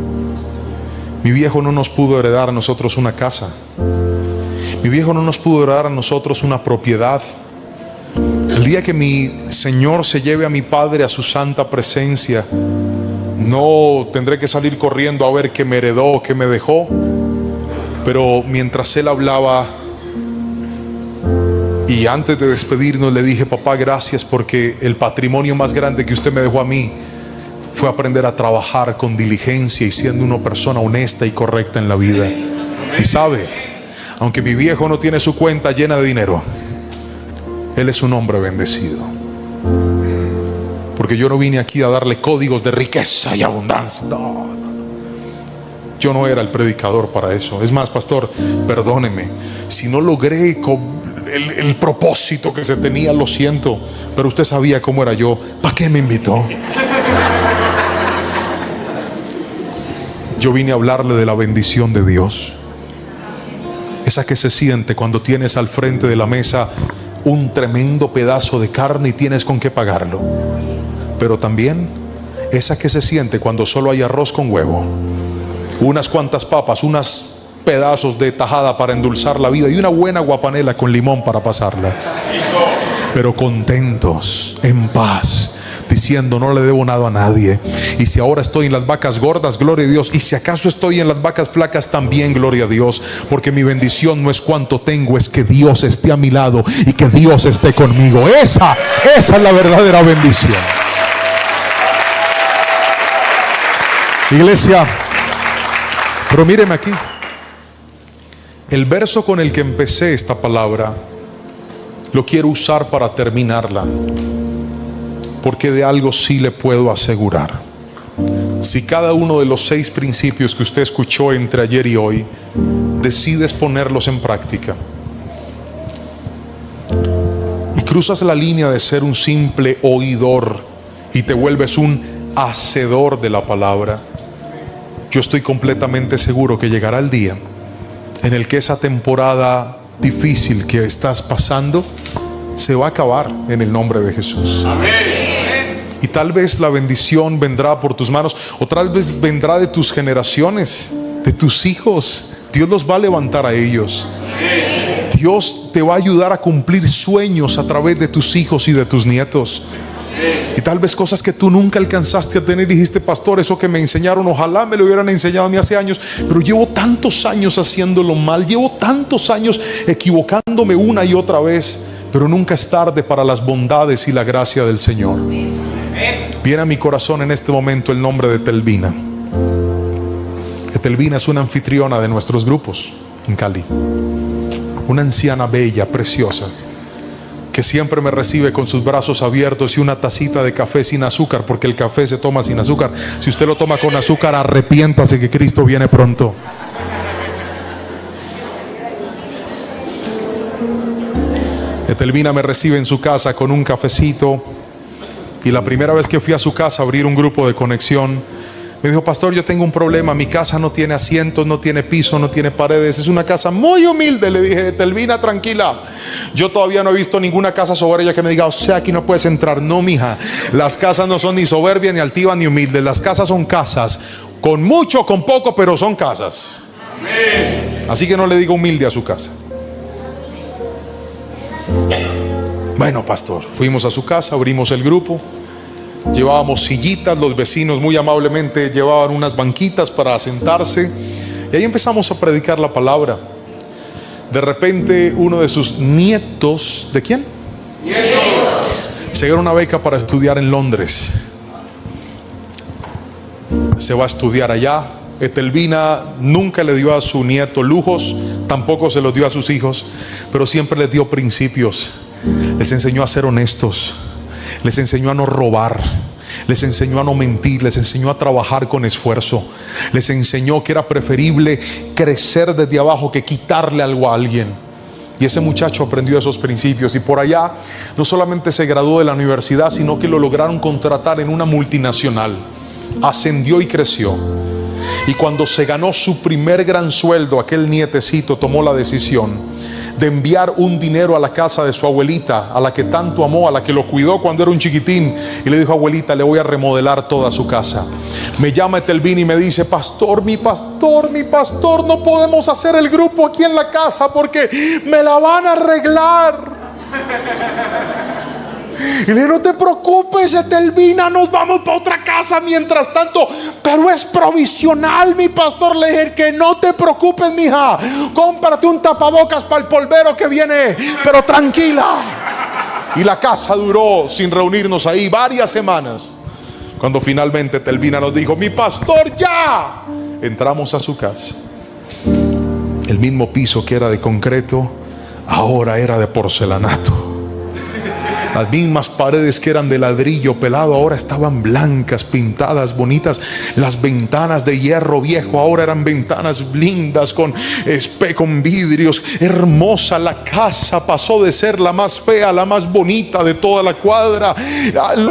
Mi viejo no nos pudo heredar a nosotros una casa. Mi viejo no nos pudo heredar a nosotros una propiedad. El día que mi Señor se lleve a mi padre a su santa presencia, no tendré que salir corriendo a ver qué me heredó, qué me dejó. Pero mientras él hablaba y antes de despedirnos, le dije: papá, gracias, porque el patrimonio más grande que usted me dejó a mí fue aprender a trabajar con diligencia y siendo una persona honesta y correcta en la vida. Y sabe, aunque mi viejo no tiene su cuenta llena de dinero, él es un hombre bendecido, Porque yo no vine aquí a darle códigos de riqueza y abundancia. No. Yo no era el predicador para eso. Es más, pastor, perdóneme si no logré el propósito que se tenía, lo siento, pero usted sabía cómo era yo. ¿Para qué me invitó? Yo vine a hablarle de la bendición de Dios, esa que se siente cuando tienes al frente de la mesa un tremendo pedazo de carne y tienes con qué pagarlo. Pero también esa que se siente cuando solo hay arroz con huevo, unas cuantas papas, unos pedazos de tajada para endulzar la vida y una buena guapanela con limón para pasarla. Pero contentos, en paz, diciendo: no le debo nada a nadie. Y si ahora estoy en las vacas gordas, gloria a Dios. Y si acaso estoy en las vacas flacas, también gloria a Dios. Porque mi bendición no es cuánto tengo, es que Dios esté a mi lado y que Dios esté conmigo. Esa es la verdadera bendición. Iglesia, pero míreme aquí. El verso con el que empecé esta palabra lo quiero usar para terminarla, porque de algo sí le puedo asegurar: si cada uno de los 6 principios que usted escuchó entre ayer y hoy decides ponerlos en práctica y cruzas la línea de ser un simple oidor y te vuelves un hacedor de la palabra, yo estoy completamente seguro que llegará el día en el que esa temporada difícil que estás pasando se va a acabar en el nombre de Jesús. Amén. Y tal vez la bendición vendrá por tus manos, o tal vez vendrá de tus generaciones, de tus hijos. Dios los va a levantar a ellos. Dios te va a ayudar a cumplir sueños a través de tus hijos y de tus nietos. Y tal vez cosas que tú nunca alcanzaste a tener, dijiste: pastor, eso que me enseñaron, ojalá me lo hubieran enseñado a mí hace años, pero llevo tantos años haciéndolo mal, llevo tantos años equivocándome una y otra vez. Pero nunca es tarde para las bondades y la gracia del Señor. Viene a mi corazón en este momento el nombre de Telvina. Telvina es una anfitriona de nuestros grupos en Cali, una anciana bella, preciosa, que siempre me recibe con sus brazos abiertos y una tacita de café sin azúcar, porque el café se toma sin azúcar. Si usted lo toma con azúcar, arrepiéntase, que Cristo viene pronto. Etelvina me recibe en su casa con un cafecito, y la primera vez que fui a su casa a abrir un grupo de conexión, me dijo: pastor, yo tengo un problema, mi casa no tiene asientos, no tiene piso, no tiene paredes, es una casa muy humilde. Le dije: Etelvina, tranquila, yo todavía no he visto ninguna casa soberbia que me diga: o sea, aquí no puedes entrar. No, mija, las casas no son ni soberbias, ni altivas, ni humildes. Las casas son casas, con mucho, con poco, pero son casas. Amén. Así que no le diga humilde a su casa. Bueno, pastor, fuimos a su casa, abrimos el grupo, llevábamos sillitas, los vecinos muy amablemente llevaban unas banquitas para sentarse, y ahí empezamos a predicar la palabra. De repente uno de sus nietos, ¿de quién? Nietos. Se ganó una beca para estudiar en Londres. Se va a estudiar allá. Etelvina nunca le dio a su nieto lujos, tampoco se los dio a sus hijos, pero siempre les dio principios. Les enseñó a ser honestos, les enseñó a no robar, les enseñó a no mentir, les enseñó a trabajar con esfuerzo, les enseñó que era preferible crecer desde abajo que quitarle algo a alguien. Y ese muchacho aprendió esos principios, y por allá no solamente se graduó de la universidad, sino que lo lograron contratar en una multinacional. Ascendió y creció. Y cuando se ganó su primer gran sueldo, aquel nietecito tomó la decisión de enviar un dinero a la casa de su abuelita, a la que tanto amó, a la que lo cuidó cuando era un chiquitín, y le dijo: abuelita, le voy a remodelar toda su casa. Me llama Etelvina y me dice: pastor, mi pastor, no podemos hacer el grupo aquí en la casa porque me la van a arreglar. Y le dije: no te preocupes, Etelvina, nos vamos para otra casa mientras tanto, pero es provisional, mi pastor. Le dije: que no te preocupes, mija, cómprate un tapabocas para el polvero que viene, pero tranquila. Y la casa duró sin reunirnos ahí varias semanas, cuando finalmente Etelvina nos dijo: mi pastor, ya. Entramos a su casa. El mismo piso que era de concreto ahora era de porcelanato. Las mismas paredes que eran de ladrillo pelado ahora estaban blancas, pintadas, bonitas. Las ventanas de hierro viejo ahora eran ventanas lindas con vidrios. Hermosa la casa, pasó de ser la más fea a la más bonita de toda la cuadra.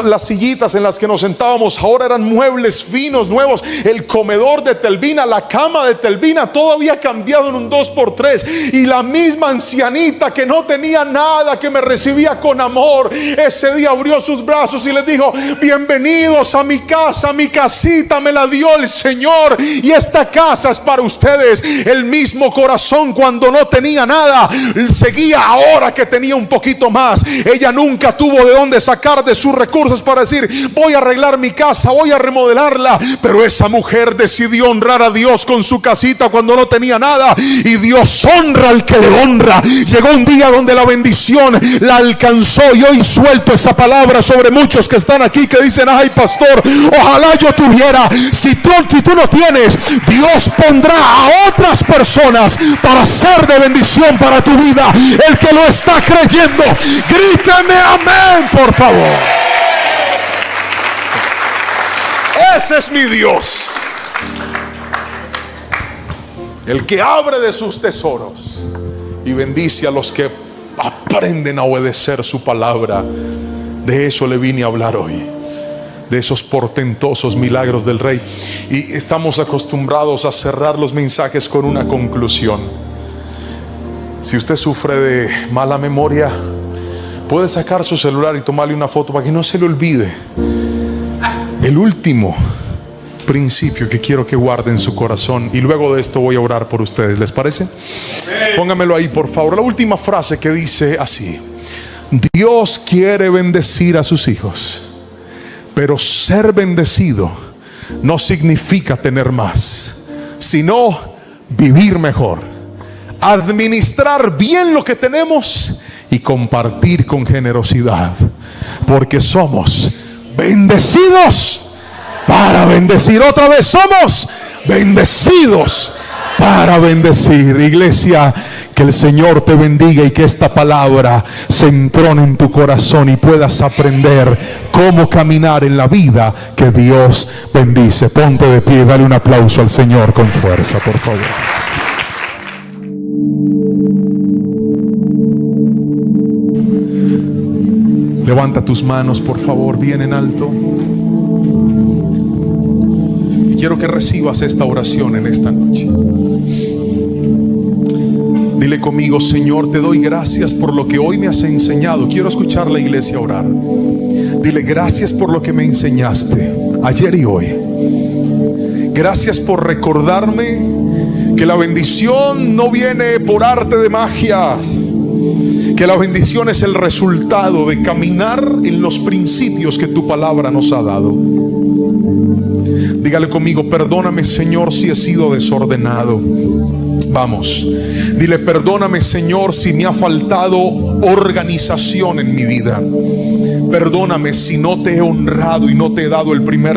Las sillitas en las que nos sentábamos ahora eran muebles finos, nuevos. El comedor de Telvina, la cama de Telvina, todo había cambiado en un 2x3. Y la misma ancianita que no tenía nada, que me recibía con amor, ese día abrió sus brazos y les dijo: bienvenidos a mi casa, mi casita me la dio el Señor, y esta casa es para ustedes. El mismo corazón cuando no tenía nada, seguía ahora que tenía un poquito más. Ella nunca tuvo de dónde sacar de sus recursos para decir: voy a arreglar mi casa, voy a remodelarla. Pero esa mujer decidió honrar a Dios con su casita cuando no tenía nada, y Dios honra al que le honra. Llegó un día donde la bendición la alcanzó, y hoy suelto esa palabra sobre muchos que están aquí que dicen: ay, pastor, ojalá yo tuviera. Si tú no tienes, Dios pondrá a otras personas para ser de bendición para tu vida. El que lo está creyendo, gríteme amén, por favor. Ese es mi Dios, el que abre de sus tesoros y bendice a los que aprenden a obedecer su palabra. De eso le vine a hablar hoy, de esos portentosos milagros del Rey. Y estamos acostumbrados a cerrar los mensajes con una conclusión. Si usted sufre de mala memoria, puede sacar su celular y tomarle una foto para que no se le olvide el último principio que quiero que guarde en su corazón. Y luego de esto voy a orar por ustedes, ¿les parece? Póngamelo ahí, por favor. La última frase, que dice así: Dios quiere bendecir a sus hijos, pero ser bendecido no significa tener más, sino vivir mejor, administrar bien lo que tenemos y compartir con generosidad, porque somos bendecidos para bendecir. Otra vez, somos bendecidos para bendecir. Iglesia, que el Señor te bendiga y que esta palabra se entrone en tu corazón y puedas aprender cómo caminar en la vida que Dios bendice. Ponte de pie, dale un aplauso al Señor con fuerza, por favor. Levanta tus manos, por favor, bien en alto. Quiero que recibas esta oración en esta noche. Dile conmigo: Señor, te doy gracias por lo que hoy me has enseñado. Quiero escuchar la iglesia orar. Dile: gracias por lo que me enseñaste ayer y hoy. Gracias por recordarme que la bendición no viene por arte de magia, que la bendición es el resultado de caminar en los principios que tu palabra nos ha dado. Dígale conmigo: perdóname, Señor, si he sido desordenado. Vamos, dile: perdóname, Señor, si me ha faltado organización en mi vida. Perdóname si no te he honrado y no te he dado el primer